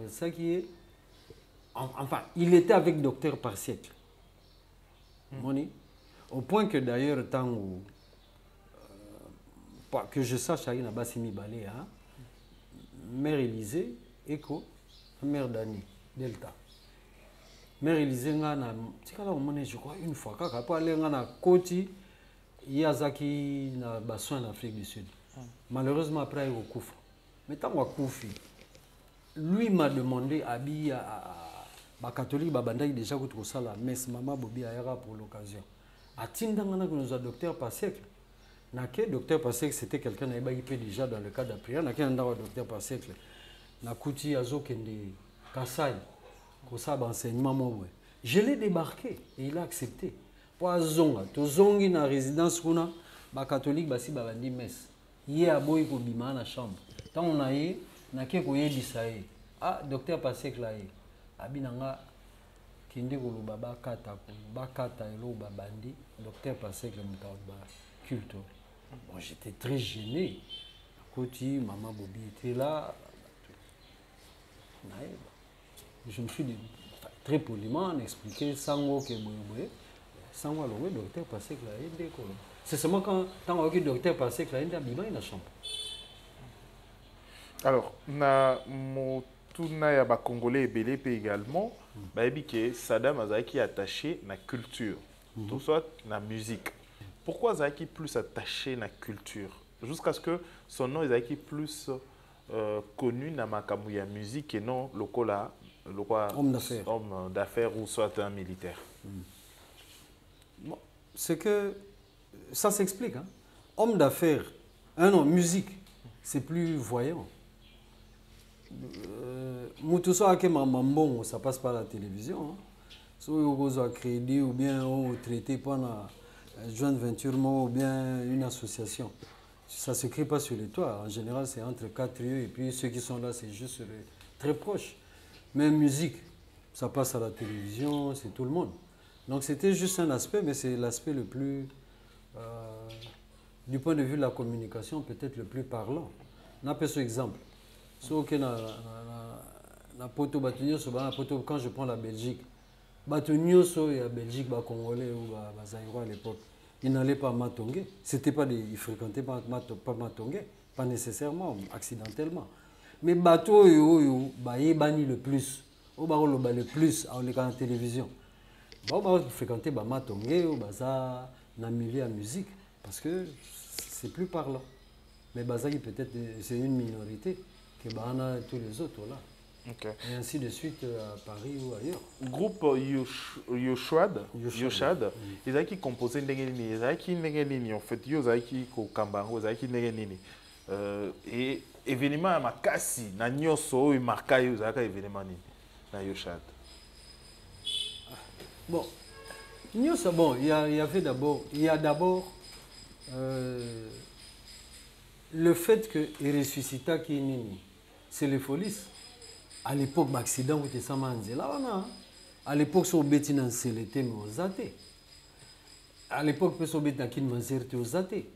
Ça qui est, enfin, il était avec docteur par siècle. Au point que d'ailleurs, tant où, que je sache, il y a Bassimi Balé, Mère Élysée, Echo, Mère Dani, Delta. Mère Élysée, je crois, une fois, quand elle a Koti, Yazaki, na Bassoin en Afrique du Sud. Malheureusement, après, il a Koufa. Mais tant qu'il lui m'a demandé à les catholiques, déjà que ça la messe, maman Bobi Ayara pour l'occasion. À Tindangana, que nous a docteur par siècle. Naké, docteur par siècle, c'était quelqu'un qui était déjà dans le cadre de la prière. Naké, un docteur par siècle. Nakouti Azo Kende, Kassai, Kosab enseignement. Je l'ai débarqué et il a accepté. Pour Zonga, to zongi na résidence kuna, ba catholique basi ba bandi messe. Yé aboy ko bima na chambre. Tant on a yé, naké ko yé disaye. Ah, docteur par siècle là yé. Abinanga kende ko lo baba kata elo babandi, docteur par siècle mutaud ba culte. Bon, j'étais très gêné. Koti, maman Bobi était là. Je me suis dit, très poliment, expliqué Sango que Boyoboye, Sango le docteur passé que la c'est seulement quand le docteur passé que la Inde a bimé dans la chambre. Alors, na motuna ya ba Congolais belé également, ba que Saddam Azaki attaché na culture, tout soit na musique. Pourquoi Azaki plus attaché na culture? Jusqu'à ce que son nom Azaki plus connu na makamouya musique et non lokola homme d'affaires ou soit un militaire. Bon, c'est que ça s'explique. Hein? Homme d'affaires, non, musique, c'est plus voyant. Moutousso ake mamambon, ça passe par la télévision. Si vous avez crédit ou bien traité pendant joint venture ou bien une association. Ça ne s'écrit pas sur les toits. En général, c'est entre 4 yeux et puis ceux qui sont là, c'est juste très proche. Mais musique, ça passe à la télévision, c'est tout le monde. Donc c'était juste un aspect, mais c'est l'aspect le plus, du point de vue de la communication, peut-être le plus parlant. On a ce exemple. Quand je prends la Belgique, la Belgique, les Congolais ou les Zaïrois à l'époque, ils n'allaient pas à Matongé. Ils ne fréquentaient pas Matongé, pas nécessairement, accidentellement. Mais bateau ils banni le plus, le plus à la télévision. Ils fréquentaient Matongé ou na milieu à musique parce que c'est plus parlant. Mais Bazaki peut-être c'est une minorité que tous les autres là. Okay. Et ainsi de suite à Paris ou ailleurs. Groupe Yoshad, ils ont composé Ndengelini, ils ont Ndengelini, en fait, ils ont Kambango, ils ont Ndengelini. Et événement à Makassi, na Nyoso, ils marquent ils ont événement na Yoshad. Bon, Nyoso, bon, il y a d'abord le fait que il ressuscita qui est nini, c'est les folies. À l'époque, l'accident où était là, à l'époque, son bétin c'était aux athées. À l'époque, son bétin qui était aux athées.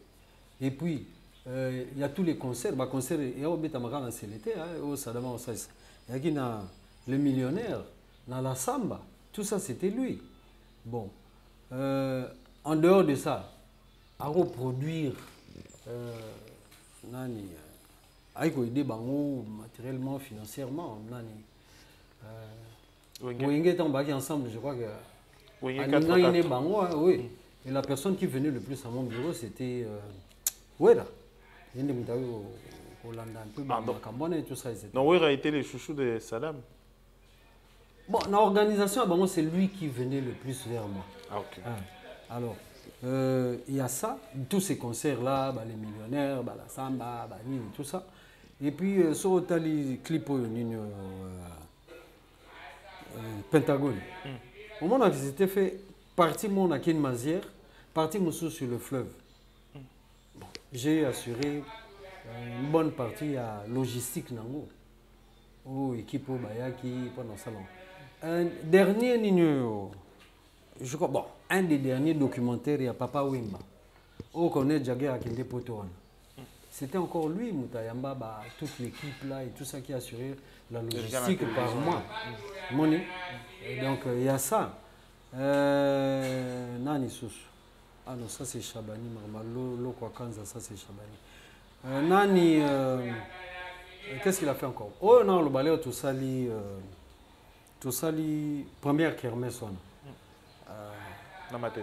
Et puis, il y a tous les concerts. Les concerts, il y a au bétin au Sadama Osais. Il y a le millionnaire, dans la samba. Tout ça, c'était lui. Bon, en dehors de ça, à reproduire nani. Aïko aider bango matériellement, financièrement, nani. Wenge est embarqué ensemble, je crois que. Oui. Et la personne qui venait le plus à mon bureau, c'était Weda. Il y a des Hollande un peu, Cambodge et tout ça. Non, Weda a été le chouchou de Saddam. Bon, dans l'organisation, c'est lui qui venait le plus vers moi. Ah, ok. Alors, il y a ça, tous ces concerts-là, les millionnaires, la samba, tout ça. Et puis, sur le clip Pentagone. Au moment où c'était fait, partie mon à Kinmazière, partie Moussou sur le fleuve. Bon, j'ai assuré une bonne partie à logistique Nango. Équipe au Bayaki pendant le salon. Un dernier je crois, bon, un des derniers documentaires, il y a Papa Wimba. On connaît Djagé Akinde Potoan. C'était encore lui, Moutayamba, toute l'équipe là et tout ça qui a assuré la logistique par moi. Moni. Donc il y a ça. Nani Sous. Ah non, ça c'est Chabani, Marmalo, Lokwakanza, ça c'est Chabani. Nani Qu'est-ce qu'il a fait encore? Oh non, le balai tout sali, première kermesse.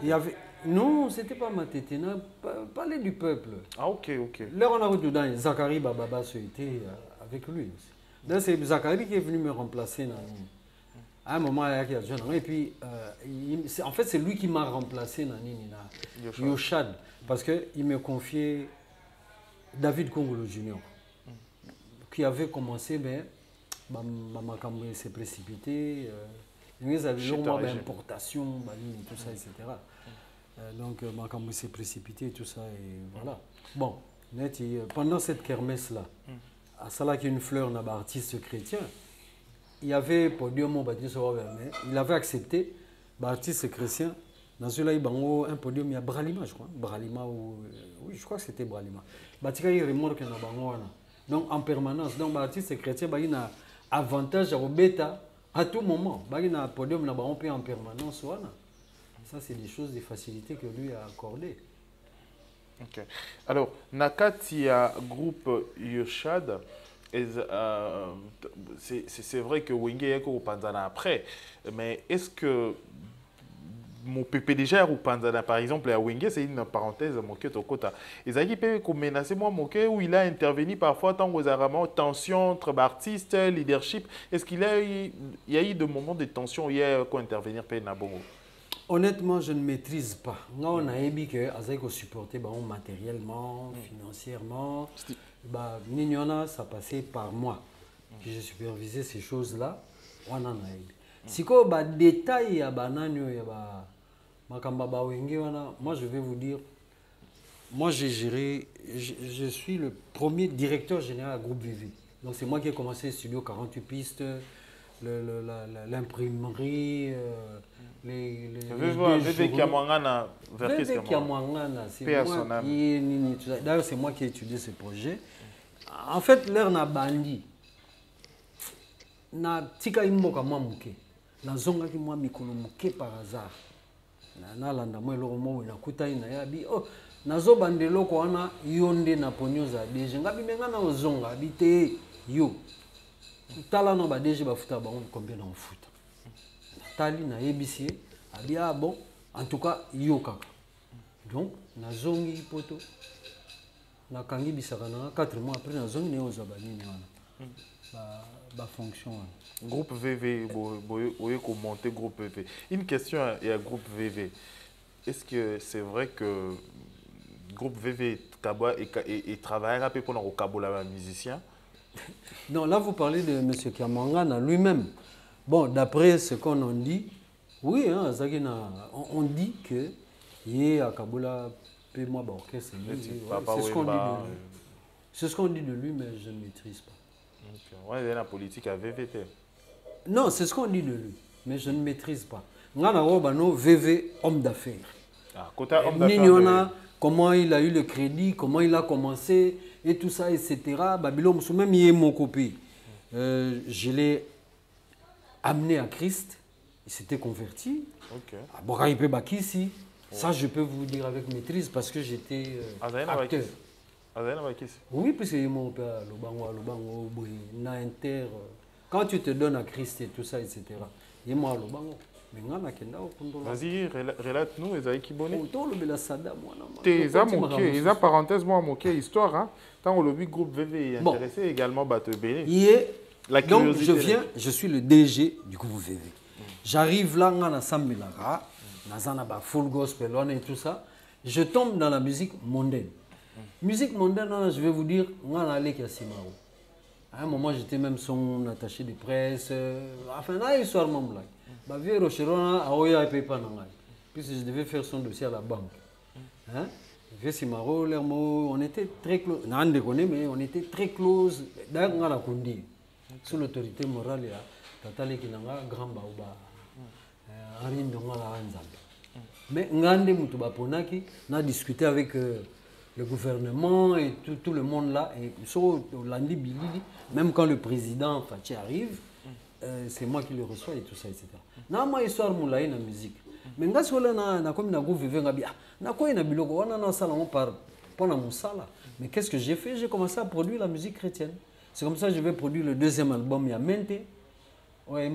Il y avait... Non, c'était pas Matéténa, parler du peuple. Ah ok, ok. Là, on a retrouvé dans Zachary Bababa était avec lui aussi. Là, c'est Zachary qui est venu me remplacer. À un moment, il y a jeune. Et puis, en fait, c'est lui qui m'a remplacé dans Yoshad. Parce qu'il me confiait David Kongolo Junior, qui avait commencé, mais Makambo s'est précipité. Ils avaient l'importation, tout ça, etc. Donc, Makambo s'est précipité et tout ça, et voilà. Bon, pendant cette kermesse-là, à Salah qui est une fleur d'un artiste chrétien, il y avait podium Baptiste mais il avait accepté l'artiste chrétien. Dans celui-là, il y a un podium, il y a Bralima, je crois. Bralima ou oui, je crois que c'était Bralima. Batika il remorque na bangwana. Donc en permanence, donc l'artiste chrétien il a avantage à bêta à tout moment. Il a un podium na bango en permanence wana. Ça c'est des choses, des facilités que lui a accordées. Ok. Alors, Nakati a groupe Yoshad. C'est vrai que Wenge est au Panzana après, mais est-ce que mon PPDG ou Panzana par exemple à Wenge, c'est une parenthèse moqué au quota. Ezaki peut menacer moi moqué où il a intervenu parfois tant aux arabes, tension entre artistes, leadership. Est-ce qu'il y a eu de moments de tension hier qu'on intervenir par Nabongo? Honnêtement, je ne maîtrise pas. On a dit que Azeko supporté matériellement, financièrement. Nignona, ça passait par moi. J'ai supervisé ces choses-là. On en a eu. Si quoi détail ya bananyo ya ba makamba ba wenge wana, moi je vais vous dire, moi j'ai géré, je suis le premier directeur général du groupe VV. Donc c'est moi qui ai commencé le studio 48 pistes, l'imprimerie, VV Kiamwangana, VV Kiamwangana, c'est moi qui, d'ailleurs c'est moi qui ai étudié ce projet. En fait, l'air na bandi, na tika imboka mwa muke, na zonga ki mwa mikolo muke par hasard. Na landa mwa eloko mwa na kuta ina ya bi oh nazo bandelo ko wana yonde na ponyoza deje ngabi menga na ozonga bite yo. Tala no ba deje ba futa ba on combien na futa. Tali na ABC abi ah bon en tout cas yo kaka. Donc na zongi poto na kangi bisaka na 4 mois après na zongi ne ozaba nini wana. Ba fonction. Groupe VV, vous commenter groupe VV. Une question à groupe VV. Est-ce que c'est vrai que groupe VV travaille un peu pour le Kabola musicien? Non, là vous parlez de M. Kiamwangana lui-même. Bon, d'après ce qu'on en dit, oui, hein, on dit que il y a Kabola peu moi orchestre. C'est ce qu'on dit de lui, mais je ne maîtrise pas. Okay. Ouais, la politique à VVT. Non, c'est ce qu'on dit de lui, mais je ne maîtrise pas. Ngana Robano, VV, homme d'affaires. Ah, côté homme d'affaires. Comment il a eu le crédit, comment il a commencé, et tout ça, etc. Babylone, même il est mon copie. Je l'ai amené à Christ, il s'était converti. Ok. À il peut ici. Ça, je peux vous dire avec maîtrise parce que j'étais acteur. Oui, parce que mon père, le Inter. Quand tu te donnes à Christ et tout ça, etc. Il moi le bango. Vas-y, relate-nous, Esaïe Kibone. T'es une parenthèse, moi, moqué histoire. Hein. Tant que le groupe VV est intéressé également, donc, je suis le DG du groupe VV. J'arrive là, on a Sambilara, on a full gospel et tout ça. Je tombe dans la musique mondaine. Musique mondaine, je vais vous dire, on a allé à Simao. À un moment, j'étais même son attaché de presse. Enfin, là, il soit mon blague. Puisque je devais faire son dossier à la banque. Hein? On était très close. On déconne, mais on était très close. D'ailleurs, on a conduit. Sous l'autorité morale, il y a Tatale Kinanga, Grand Baouba, Henri Ndongala Anzambe. Mais Ngande Moutubaponaki, on a discuté avec le gouvernement et tout le monde là. Et sur Landi Bilili, même quand le président Fatih arrive, c'est moi qui le reçois et tout ça, etc. Non, moi, histoire de la musique. Mais quand je suis comme un groupe vivant, mais qu'est-ce que j'ai fait? J'ai commencé à produire la musique chrétienne. C'est comme ça que je vais produire le deuxième album, Yamente. Ouais,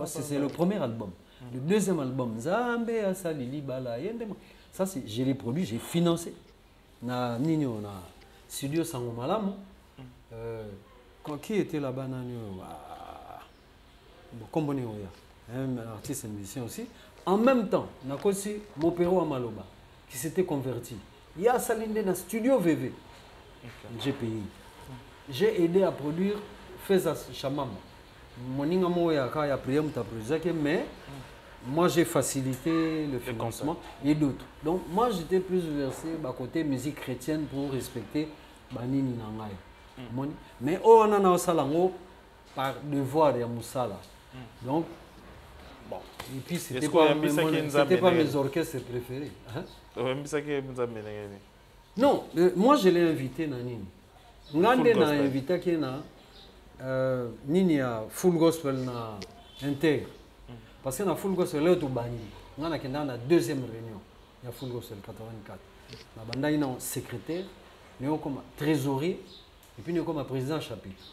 c'est le premier album. Le deuxième album, Zambe, Asalili, Bala, ça, je l'ai produit, j'ai financé. Na Nino, na Studio Sangomalamu. Qui était là-bas? Un artiste et musicien aussi. En même temps, on a aussi Mopero Amaloba, qui s'était converti. Il y a Salinde dans Studio VV. J'ai payé. J'ai aidé à produire Fezas Chamam. Mais moi j'ai facilité le financement et d'autres. Donc moi j'étais plus versé côté musique chrétienne pour respecter Banini Nangaï. Mais on a un salango par devoir de Moussala. Donc bon. Et puis c'était pas mes orchestres préférés. Non, moi je l'ai invité Nanini. Ngande na invité qui na nini ya full gospel na Inter. Parce que na full gospel là tout bani. Ngana kenda na deuxième réunion. Il y a full gospel 84. Na banda ina secrétaire, néo comme trésorier et puis néo comme président chapitre.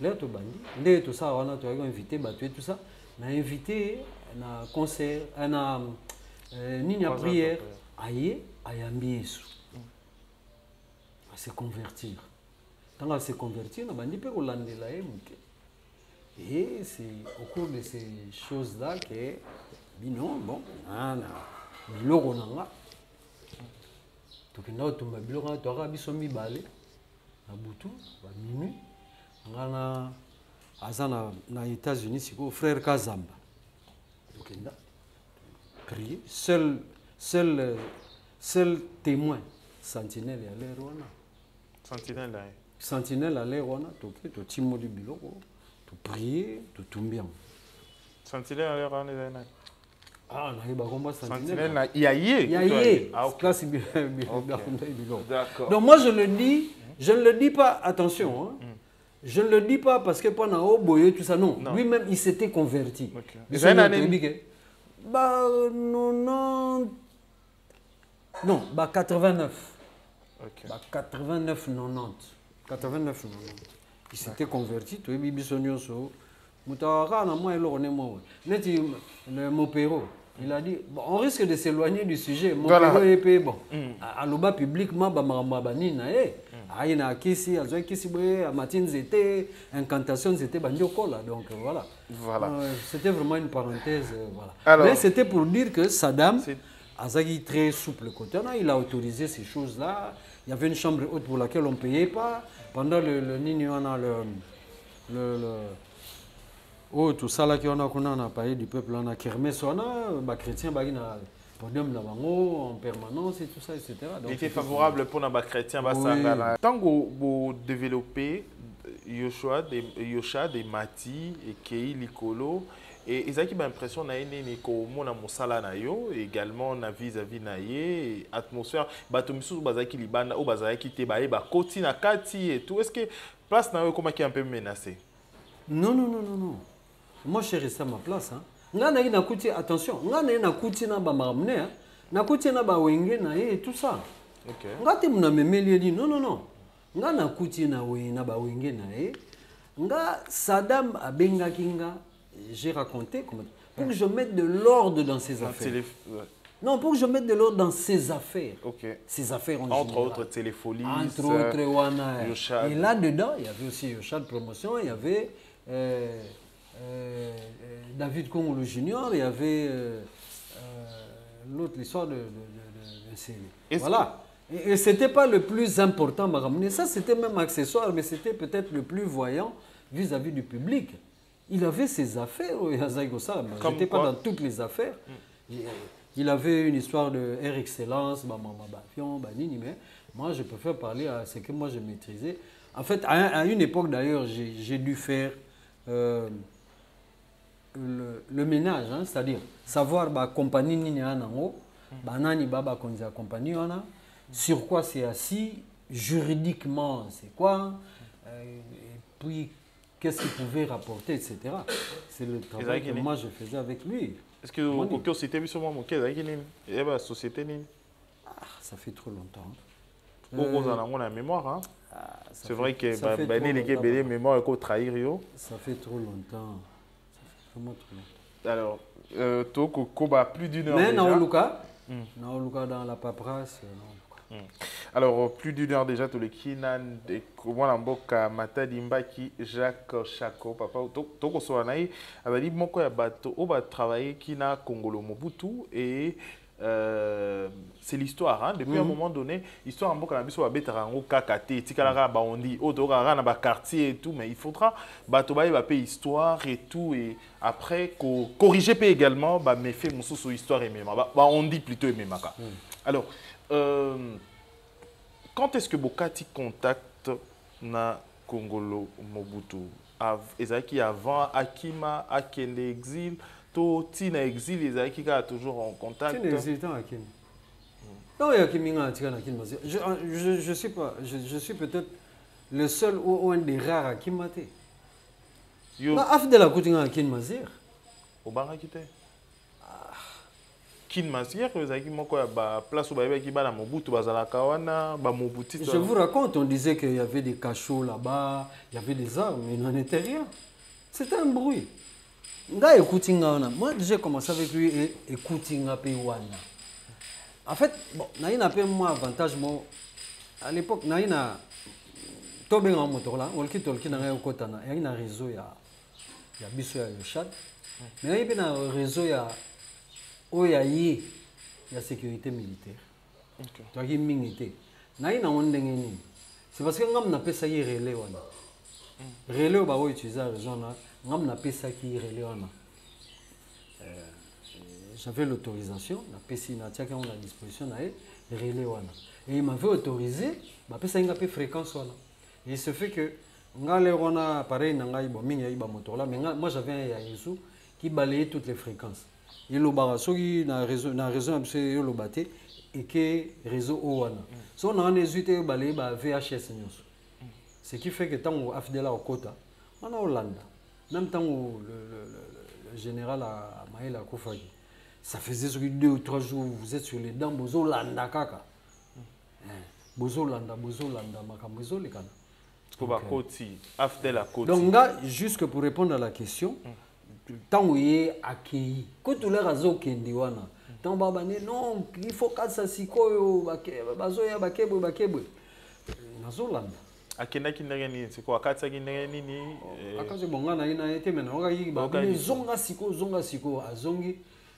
Là tout bani. Ndé tout ça on a tout invité battu tout ça. Na invité na concert, na nini ya prière aye ayambi Yesu. À se convertir. Quand elle s'est convertie, on a dit que et c'est au cours de ces choses-là que, non, bon, on a minuit, aux États-Unis, frère Kazamba. Prier. Seul témoin, sentinelle à l'air. Sentinelle à l'air, tu timo du biloko, tu prier, tu tomber. Sentinelle à l'air, ah, on a eu sentinelle. Il y a d'accord. Donc moi je ne le dis pas, attention, hein. Je ne le dis pas parce que pendant au boye tout ça, non. Lui-même il s'était converti. Bah non, 89. Bah 89 90. 89 90. Il s'était converti, tu es bibisonio so. Mutawaka na moi eloko ne moi. Neti le Mopero, il a dit bon, on risque de s'éloigner du sujet. Mopero est bon. Aloba publiquement ba marambani na aina kisi azoe kisi boye matine zete incantation zete bandiokola donc voilà. C'était vraiment une parenthèse voilà. Alors, mais c'était pour dire que Saddam Azagi très souple côté, il a autorisé ces choses-là. Il y avait une chambre haute pour laquelle on ne payait pas. Pendant le Nino, on a oh, tout ça là qu'on a payé du peuple, on a kermesse, on a chrétien, on a podium en permanence et tout ça, etc. Il était favorable pour les chrétiens. Tant que vous développez Yoshua, des Mati et Kei Likolo, et ils ont l'impression que également vis-à-vis de l'atmosphère, et tout. Est-ce que place n'a pas un peu menacée? Non. Moi, je suis resté à ma place. Attention, je suis et tout ça. Non. Saddam a bengakinga. J'ai raconté pour que je mette de l'ordre dans ses affaires. Non, pour que je mette de l'ordre dans ses affaires. Ses affaires en général. Entre autres, Téléfolie. Entre autres, Wana. Et là-dedans, il y avait aussi Yoshad Promotion, il y avait David Kongolo Junior, il y avait l'autre, l'histoire de voilà. Et ce n'était pas le plus important, m'a ramené. Ça, c'était même accessoire, mais c'était peut-être le plus voyant vis-à-vis du public. Il avait ses affaires, Yazaïgosa. Je n'étais pas dans toutes les affaires. Il avait une histoire de Air Excellence, mais moi, je préfère parler à ce que moi, je maîtrisais. En fait, à une époque, d'ailleurs, j'ai dû faire le ménage, hein, c'est-à-dire savoir la compagnie Ninyanango, Banani Baba Konza compagnie, sur quoi c'est assis, juridiquement, c'est quoi, et puis qu'est-ce qu'il pouvait rapporter, etc. C'est le travail que moi je faisais avec lui. Est-ce que vous avez société ça fait trop longtemps. On a la mémoire. Hein? C'est vrai que les mémoires et qu'on trahir. Ça fait trop longtemps. Ça fait vraiment trop longtemps. Alors, Toko plus d'une heure. Mais déjà. Naoluka dans la paperasse. Alors, plus d'une heure déjà, tous les Kinan, comment l'amboka, Matadimbaki, Jacques Chako, papa, Toko Soanaï, avait dit Moko Yabato, on va travailler Kina Congolo Mobutu et c'est l'histoire. Hein? Depuis un moment donné, l'histoire en Boka Nabiso Abetarango Kakate, Tikalara Baondi, Odora, Naba quartier et tout, mais il faudra Batobaye Bapé histoire et tout, et après corriger également, mais fait mon sous histoire et même, on dit plutôt et même. Alors, quand est-ce que Bokati contacte na Congolo Mobutu? Ezaki avant Akima, Akende exil, to Tina exil, Ezaki a toujours en contact. Tina exil, tant Akima. Non, il y a Kiminga Tina Akima. Je sais pas, je suis peut-être le seul ou un des rares Akima. Afde la Koutinga Akima Mazir. Au Barakite. Kin Mazir, Ezaki Moko ba place où Baïba ba na Mobutu bazalaka wana ba Mobutu. Je vous raconte, on disait qu'il y avait des cachots là-bas, il y avait des armes, mais il n'en était rien. C'était un bruit. Moi, j'ai commencé avec lui et écoutinga Wana. En fait, bon, naïna un peu moins avantage. À l'époque, naïna tobe en moteur là, on quitte le n'a kotana. Il y a un réseau, il y a biso ya le Chad. Mais il y a un réseau, il y a la sécurité militaire. Donc il y a militaire. Naïna on dengeni. C'est parce que ngam na pesa yi relais wana. Relais ba utiliser la région là. Ngam na pesa ki relais wana. J'avais l'autorisation, la pesa na tia qu'on a disposition na relais wana. Et il m'avait autorisé, ma pesa nga pe fréquence wana. Et il se fait que ngale wana pareil na ngai bo mingi ba moteur là, mais moi j'avais un Yaesu qui balayait toutes les fréquences. Et le barasogi na réseau absolument le batté et que réseau wana. So on a hésité balayer ba VHS nyos. Ce qui fait que tant au afdela au kota, on a Hollande. Même temps où le général a Maïla Koufagi, ça faisait 2 ou 3 jours, vous êtes sur les dents, Bozo Landa Kaka. Bozo Landa, Makambozo les Kana. Donc là, juste pour répondre à la question, tant où il est accueilli, quand tu l'as razo Kendiwana, tant babane, non, il faut qu'à ça siko, bazoya, bakebo. Nazo Landa. Akenda kindagani c'est quoi akatsa kindagani ni akaze bonga na ina ete mena okai ba zonga siko azongi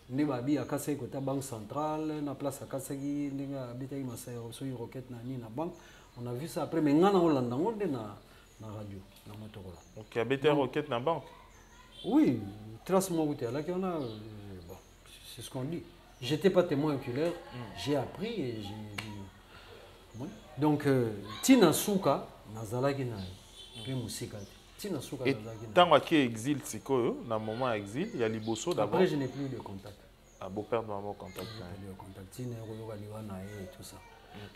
ne babi akasa ko ta banque centrale na place akasa ki ndinga abita ki masaya so yi roquette na ni na banque on a vu ça après mais ngana Hollande ngode na radio na motokola. OK abita roquette na banque. Oui, trace moi où tu là qu'on a bon c'est ce qu'on dit. J'étais pas témoin oculaire, j'ai appris et j'ai donc Tina Souka nazalaki na pe musika Tina Souka nazalaki na tant que exil sikoyo na moment exil il y a liboso d'abord. Après je n'ai plus de contact. Ah beau perdre mon contact. Le contact Tina ko liwana et tout ça.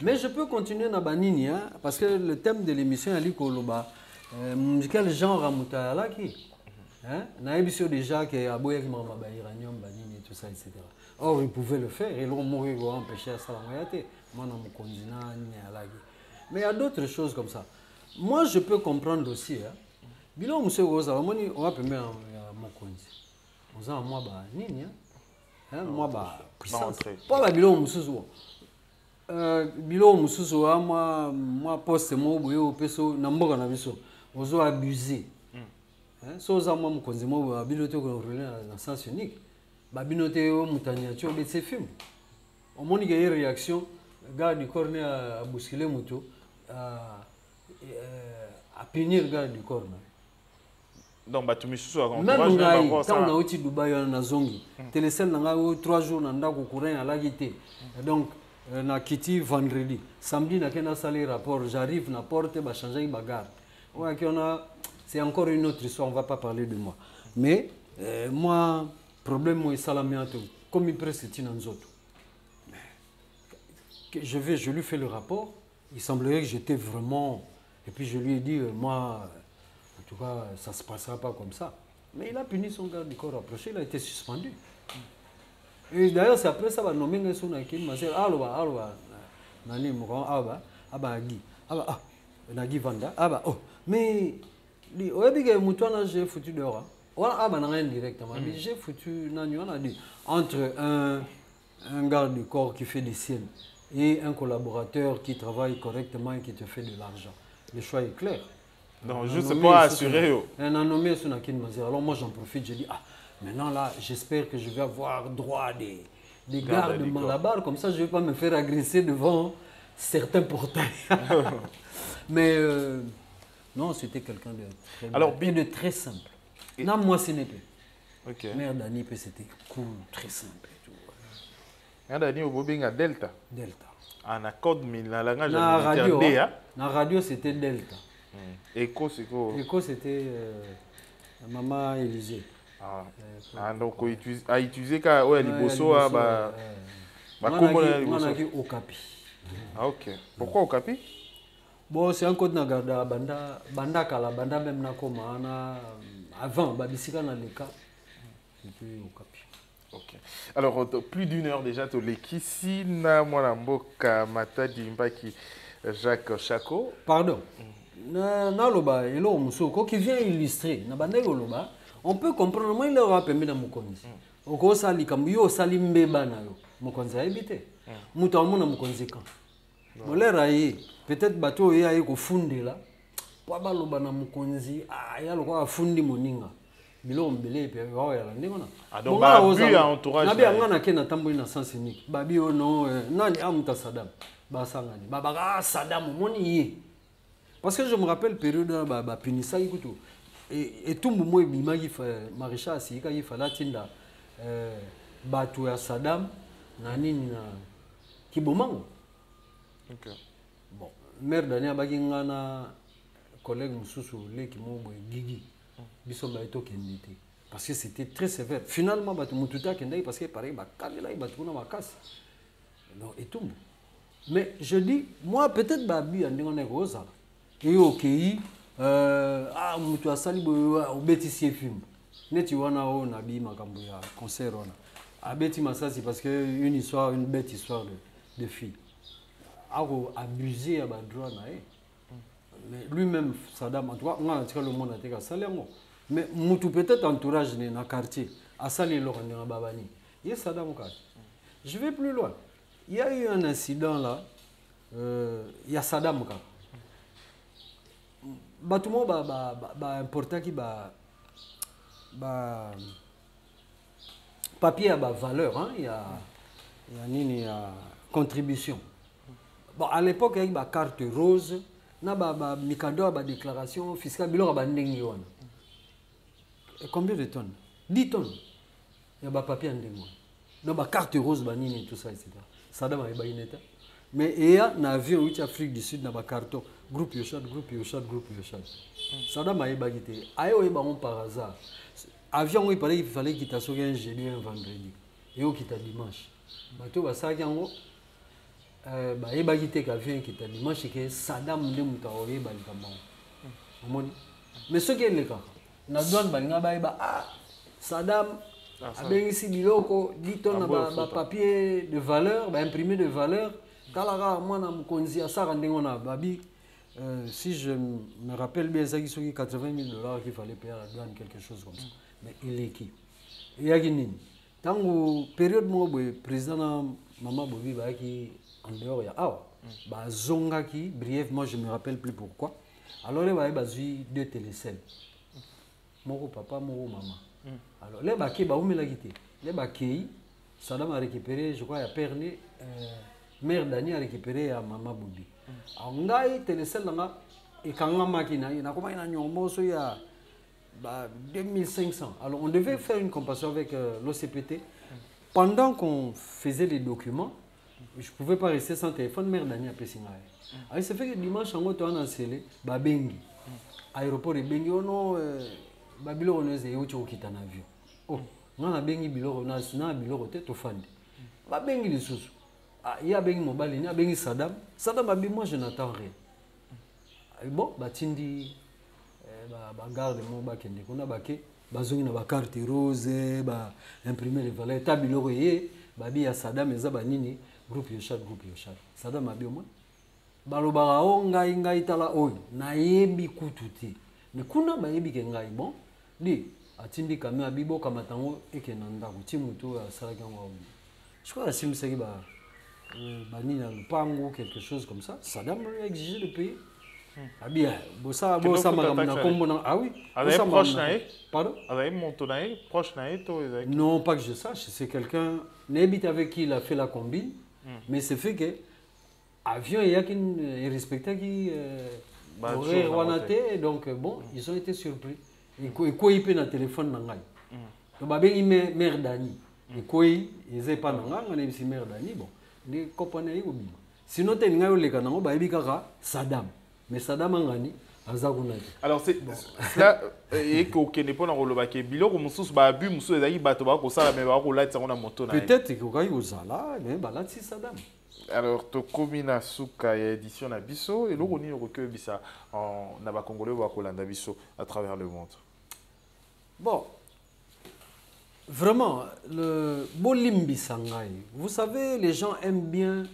Mais je peux continuer na banini hein, parce que le thème de l'émission ali koloba musical genre amutala ki hein na émission déjà que aboya ki mama ba iranium banini tout ça etc. Or il pouvait le faire et l'on mourir ou empêcher ça la moyate moi na mukondina ni alaki. Mais il y a d'autres choses comme ça. Moi, je peux comprendre aussi. Hein. Bilo monsieur Rosa, on va permettre à mon konzi. On a moi ba nini hein, moi ba puissance. Pas ba bilo musuzu. Bilo musuzu moi poste mo boyo peso na mboka na biso. Ozo abuser. Hein, so za moi mukonzi mo bilo to ko relais na sens unique. Ba binote o mutania tio be ce film. Au moins il y a une réaction. Gars du corps a bousculé moto à punir le gars du corps. Donc tu me suis à même quand on a été Dubaï na zongi télécelle n'a 3 jours n'a ko courant à la guité. Donc na quitté vendredi samedi na kena salé rapport j'arrive na porte ba changer bagarre. Ouais qu'on a c'est encore une autre histoire on va pas parler de moi. Mais moi problème moi salamiato comme il presque tinanzoto. Je lui fais le rapport, il semblerait que j'étais vraiment... Et puis je lui ai dit, moi, en tout cas, ça ne se passera pas comme ça. Mais il a puni son garde du corps rapproché, il a été suspendu. Et d'ailleurs, c'est après ça, il a nommé son équipe, il m'a dit, aba Guy aba ah na Guy Vanda aba oh mais li oyebi ke mutu wana j'ai foutu dehors voilà aba na indirectement mais j'ai foutu nani on a dit entre un garde du corps qui fait des siennes et un collaborateur qui travaille correctement et qui te fait de l'argent. Le choix est clair. Non, je ne sais pas assurer. Un nommé sur Nakin Mazir. Alors moi j'en profite, je dis ah maintenant là j'espère que je vais avoir droit à des gardes de Malabar, comme ça je ne vais pas me faire agresser devant certains portails. Mais non, c'était quelqu'un de très bien, et de très simple. Non, moi ce n'est pas. Ok. Mère Dani, c'était cool, très simple. Mère Dani, au Bobinga Delta. Delta. En accord, mais la langage militaire. La radio, c'était Delta. Echo, c'est quoi? Echo, c'était Maman Élysée. Ah, donc, à utiliser quand il y a Liboso, bah, comment on a dit Okapi. Ah, ok. Pourquoi Okapi? Bon, c'est un code Nagarda, Banda Kala, Banda même Nakoma, avant, Babisika Naleka, c'était Okapi. Ok. Alors, plus d'une heure déjà, tu l'es ici, na Mwanamboka Matadi Mbaki Jacques Chako. Pardon. Naloba, qui vient illustrer, on peut comprendre, moi il aura permis dans mon connaissance. Au cours ça, yo sali mbeba na yo, mon conseil habité. Moutamon na mon conseil quand. Peut-être bateau ya yo fundi là. Pour baloba na mon conseil, ah ya lo kwa fundi moninga. Bilo mbele pe wa ya ndingo na. Ah donc ba bu entourage. Na bi ngana ke na tambo na sens unique. Babi o no nani amuta Saddam. Ba sangani. Baba Saddam moni yi. Parce que je me rappelle période ba punisa ikutu et tout moment bimagi maréchal asika il fallait tinda batu ya Saddam na nini na kibomango. OK. Bon, mère Dani abaki ngana collègue mususu leki mobo Gigi biso ba eto kendité parce que c'était très sévère. Finalement batu mututa kendai parce que pareil ba kamela batu na makasi. Non et tout. Mais je dis moi peut-être ba bi andingo na koza. Et ok, mutu asali obeti sie film. Neti wana o na bi makambo ya concert wana. Abeti masasi parce que une bête histoire de fille. Ako abusé à ba droit na e. Mais lui-même Saddam en tout cas on a tiré le monde à teka salengo. Mais mutu peut-être entourage na quartier asali lo na babani. Il Saddam ka. Je vais plus loin. Il y a eu un incident là il y a Saddam ka. Batumo ba important qui ba papier à valeur hein il y a nini ya contribution. Bon à l'époque il y a ba carte rose na ba mikado ba déclaration fiscale biloko ba ndengi wana. Et combien de tonnes? 10 tonnes. Il y a ba papier ndengi. Na ba carte rose ba nini tout ça etc. Saddam a ba ineta. Mais il y a un avion où Afrique du Sud na ba carton groupe Yoshad. Saddam a bagité. Ayo e bangon par hasard. Avion il fallait qu'il t'assoie un jeudi un vendredi. Et au quitta dimanche. Bato ba sa yango ba e bagité qu'avion quitta dimanche que Saddam de mutaoye ba likambo. Omoni. Mais ce qui est le cas. Na douane balinga ba Saddam a bien ici biloko 10 tonnes ba papier de valeur, ba imprimé de valeur. Talara moi na mukonzi asara ndengo na babi si je me rappelle bien ça qui sont $80 000 qu'il fallait payer à la douane quelque chose comme ça. Mais il est qui? Il y a qui tango période mo président na Mama Bobi ba qui en dehors ya ba zonga qui brièvement je me rappelle plus pourquoi. Alors il va bazui deux télécelles. Moko papa moko maman. Alors les ba ki ba umela kité. Les ba ki Saddam a récupéré je crois ya perné Mère Dani a récupéré à Mama Bobi. Angai télécelle nga et kanga makina ina koma ina nyombo so ya 2500. Alors on devait faire une comparaison avec l'OCPT. Pendant qu'on faisait les documents, je ne pouvais pas rester sans téléphone. Mère Dani a payé. Alors c'est fait que dimanche en gros on a scellé Babengi. Aéroport de Bengi oh non Babilo on est où tu quittes en avion. Oh, on a Bengi bilo on a bilo tête au fan. Babengi les sous. Il y a Bengi Mobile, il y a Bengi Saddam. Saddam a dit moi je n'attends rien. Bon, Batindi, garde mon bakende. On a baké, bazongi na ba carte rose, ba imprimer les valeurs. Tabiloro yé, babi ya Saddam et Zabanini, groupe Yoshad. Saddam a dit moi. balobaka o ngai tala oyo nayebi kutu te mais kuna bayebi ke ngai bon di atindi kame abiboka matango ekena ndako ti mutu asalaki yango je crois asimisaki banini na lupango quelque chose comme ça Saddam a exigé le pays ah bien bosa makambo na kombo na ah oui proche na pardon proche na non pas que je sache c'est quelqu'un n'habite avec qui il a fait la combine mais c'est fait que avion il y a qui respectait qui horaire wanaté donc bon ils ont été surpris et quoi il peut na téléphone na ngai to ba bengi mère Dani et quoi ils pas na ngai na bisi mère Dani bon ni kopana yi obima sinon te ngai oleka nango ba yebi kaka Saddam mais Saddam angani azakunati alors c'est là et que n'est pas na roloba ke biloko mususu ba bu mususu ezaki bato ba ko sala mais ba ko lati na moto na peut-être que kai ozala mais ba lati Saddam. Alors, Tokomina Souka édition na biso et l'on y recueille bisa en naba congolais ou Kolanda biso à travers le monde. Bon, vraiment le Bolimbi Sangai. Vous savez, les gens aiment bien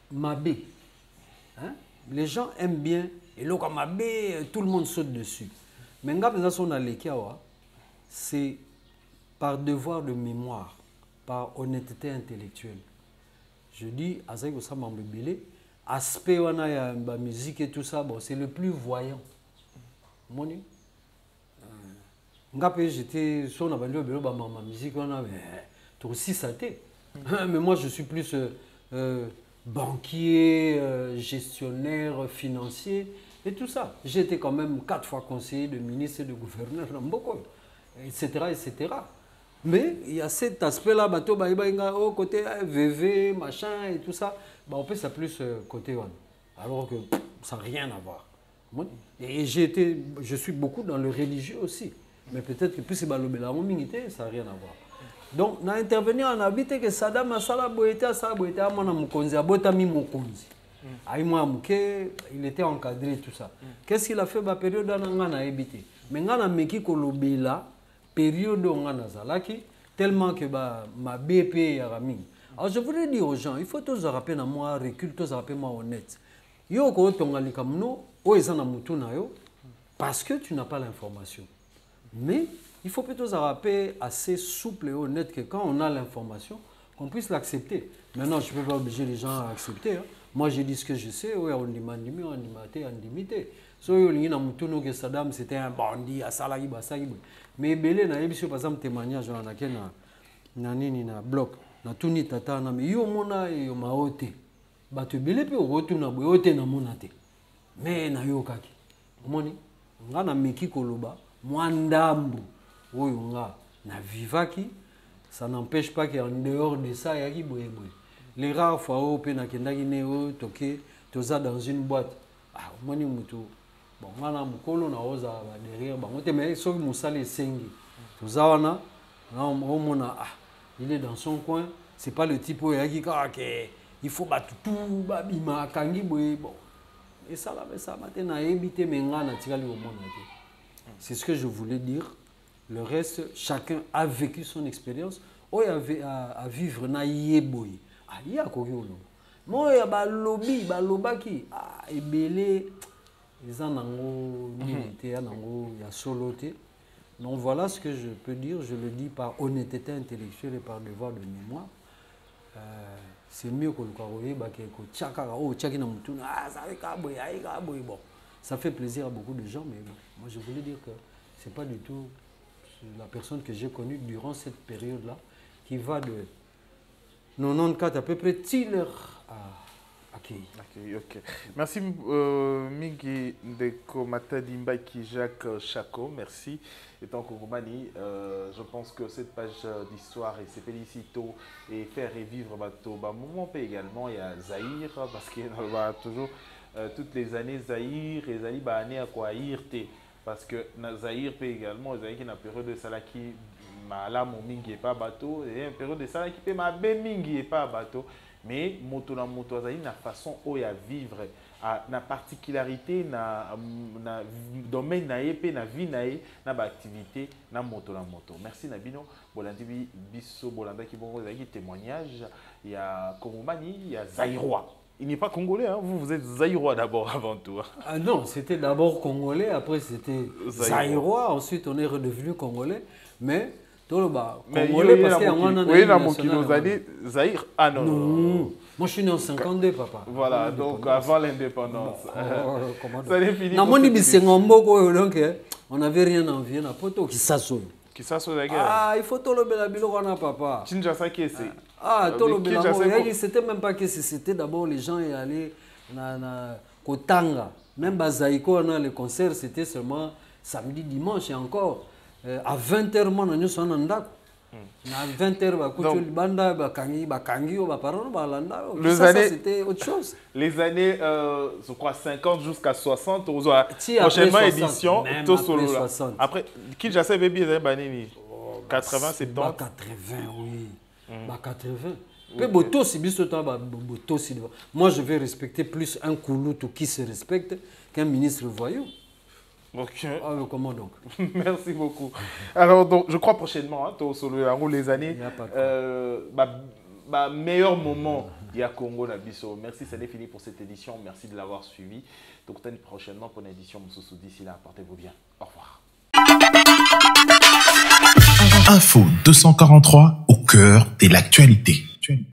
Mabé. Hein? Les gens aiment bien et là comme Mabé, tout le monde saute dessus. Mais ngapeza son alekiawa, c'est par devoir de mémoire, par honnêteté intellectuelle. Je dis, aspect wana ya musique et tout ça, bon, c'est le plus voyant. Moni. Ngapé, j'étais sur la ma musique, wana, mais aussi ça t'est. Mais moi, je suis plus banquier, gestionnaire, financier et tout ça. J'étais quand même 4 fois conseiller de ministre et de gouverneur, etc., etc. Mais il y a cet aspect-là, bateau, au côté VV, machin et tout ça. Bah, on peut ça plus côté one. Alors que ça n'a rien à voir. Et je suis beaucoup dans le religieux aussi. Mais peut-être que plus c'est balobela minité, ça n'a rien à voir. Donc, on a intervenu en habité que Saddam a salaboité, il était encadré tout ça. Qu'est-ce qu'il a fait la période où on a habité? Mais on a meki kolobela période où on a zalaki tellement que ma BP yarami. Alors je voudrais dire aux gens, il faut tous rappeler à moi recul, tous rappeler moi honnête. Yo ko tongali kamno o ezana mutu na yo parce que tu n'as pas l'information. Mais il faut plutôt rappeler assez souple et honnête que quand on a l'information, qu'on puisse l'accepter. Maintenant, je ne peux pas obliger les gens à accepter. Hein. Moi, je dis ce que je sais. Oui, on dit mandimi, on dit maté, on dit mité. So yo lingi na mutuno que Saddam c'était un bandit, asalagi basagi. Mais belé na yebiso par exemple témoignage on a na nini na bloc na tuni tata na mais yo mona yo maote. Ba te belé pe retourna boyote na monate. Mais na yo kaki. Moni nga na meki koloba mwandambu oyo nga na vivaki. Ça n'empêche pas qu'en dehors de ça, il y a qui boye. Les rares fois où on a toqué, toza dans une boîte. Ah, moi ni mutu. Bon, on a mukolo na oza derrière. Bon, on te met sur musale sengi. Toza wana, on a il est dans son coin. C'est pas le type où il faut battre tout, babima kangi boye. Bon, et ça là, mais ça maintenant éviter menga na tikali au monde. C'est ce que je voulais dire. Le reste, chacun a vécu son expérience. Ou à vivre na yeboy. Ah, il y a quoi que moi, il y a ba lobby, ba lobaki. Ah, et belé. Ils en ont milité, il y a soloté. Donc voilà ce que je peux dire. Je le dis par honnêteté intellectuelle et par devoir de mémoire. C'est mieux que le Karoye, ça fait plaisir à beaucoup de gens, mais bon, moi je voulais dire que ce n'est pas du tout la personne que j'ai connue durant cette période-là, qui va de 94 à peu près Tiller à Kei. Ok. Merci Mingi Ndeko Matadi Mbaki Jacques Chako, merci. Et tant que Roumanie, je pense que cette page d'histoire et ses félicitos et faire revivre bateau, moment également, il y a Zahir, parce qu'il y a toujours toutes les années Zahir et Zali année à quoi Irte. Parce que Zahir peut également, Zahir qui a une période de salaki, ma mingi et pas bateau, et une période de salaki peut ma mingi et pas bateau. Mais moto na moto Zahir na façon où il y a vivre, na particularité, na domaine na épée, na vie na activité, na moto. Merci Nabino, Bolandi Bisso, Bolanda qui bon Zahir témoignage, il y a Komomani, il y a Zahirois. il n'est pas congolais, hein. Vous êtes zaïrois d'abord avant tout. Ah non, c'était d'abord congolais, après c'était zaïrois, ensuite on est redevenu congolais, mais tout le bas, congolais parce qu'il y a un oui, dans Zaïre. Ah non, non. Moi je suis né en 52, papa. Voilà, donc avant l'indépendance. Ça n'est fini. Donc on n'avait rien envie, on a pas tout qui s'assoit. Qui s'assoit la guerre. Ah, il faut tout le belabilo qu'on a, papa. Kinshasa qui c'est. Ah, tout le belabilo. C'était même pas que c'était d'abord les gens y allaient na Kotanga. Même Bazaïko, on a le concert, c'était seulement samedi, dimanche et encore. À 20h, on est en Andako. À 20h, c'était autre chose. Les années, je crois, 50 jusqu'à 60, prochainement édition, tout solo. Après, Kinshasa, baby, 80, 70. 80, oui. 80. Moi, je vais respecter plus un Kouloutou qui se respecte qu'un ministre voyou. Ok. Ah, comment donc? Merci beaucoup. Alors, donc, je crois prochainement, hein, solo, les années, meilleur moment, il y a Congo Nabiso. Merci, ça n'est fini pour cette édition. Merci de l'avoir suivi. Donc, prochainement pour une édition Moussoussou. D'ici là, portez-vous bien. Au revoir. Info 243 au cœur de l'actualité.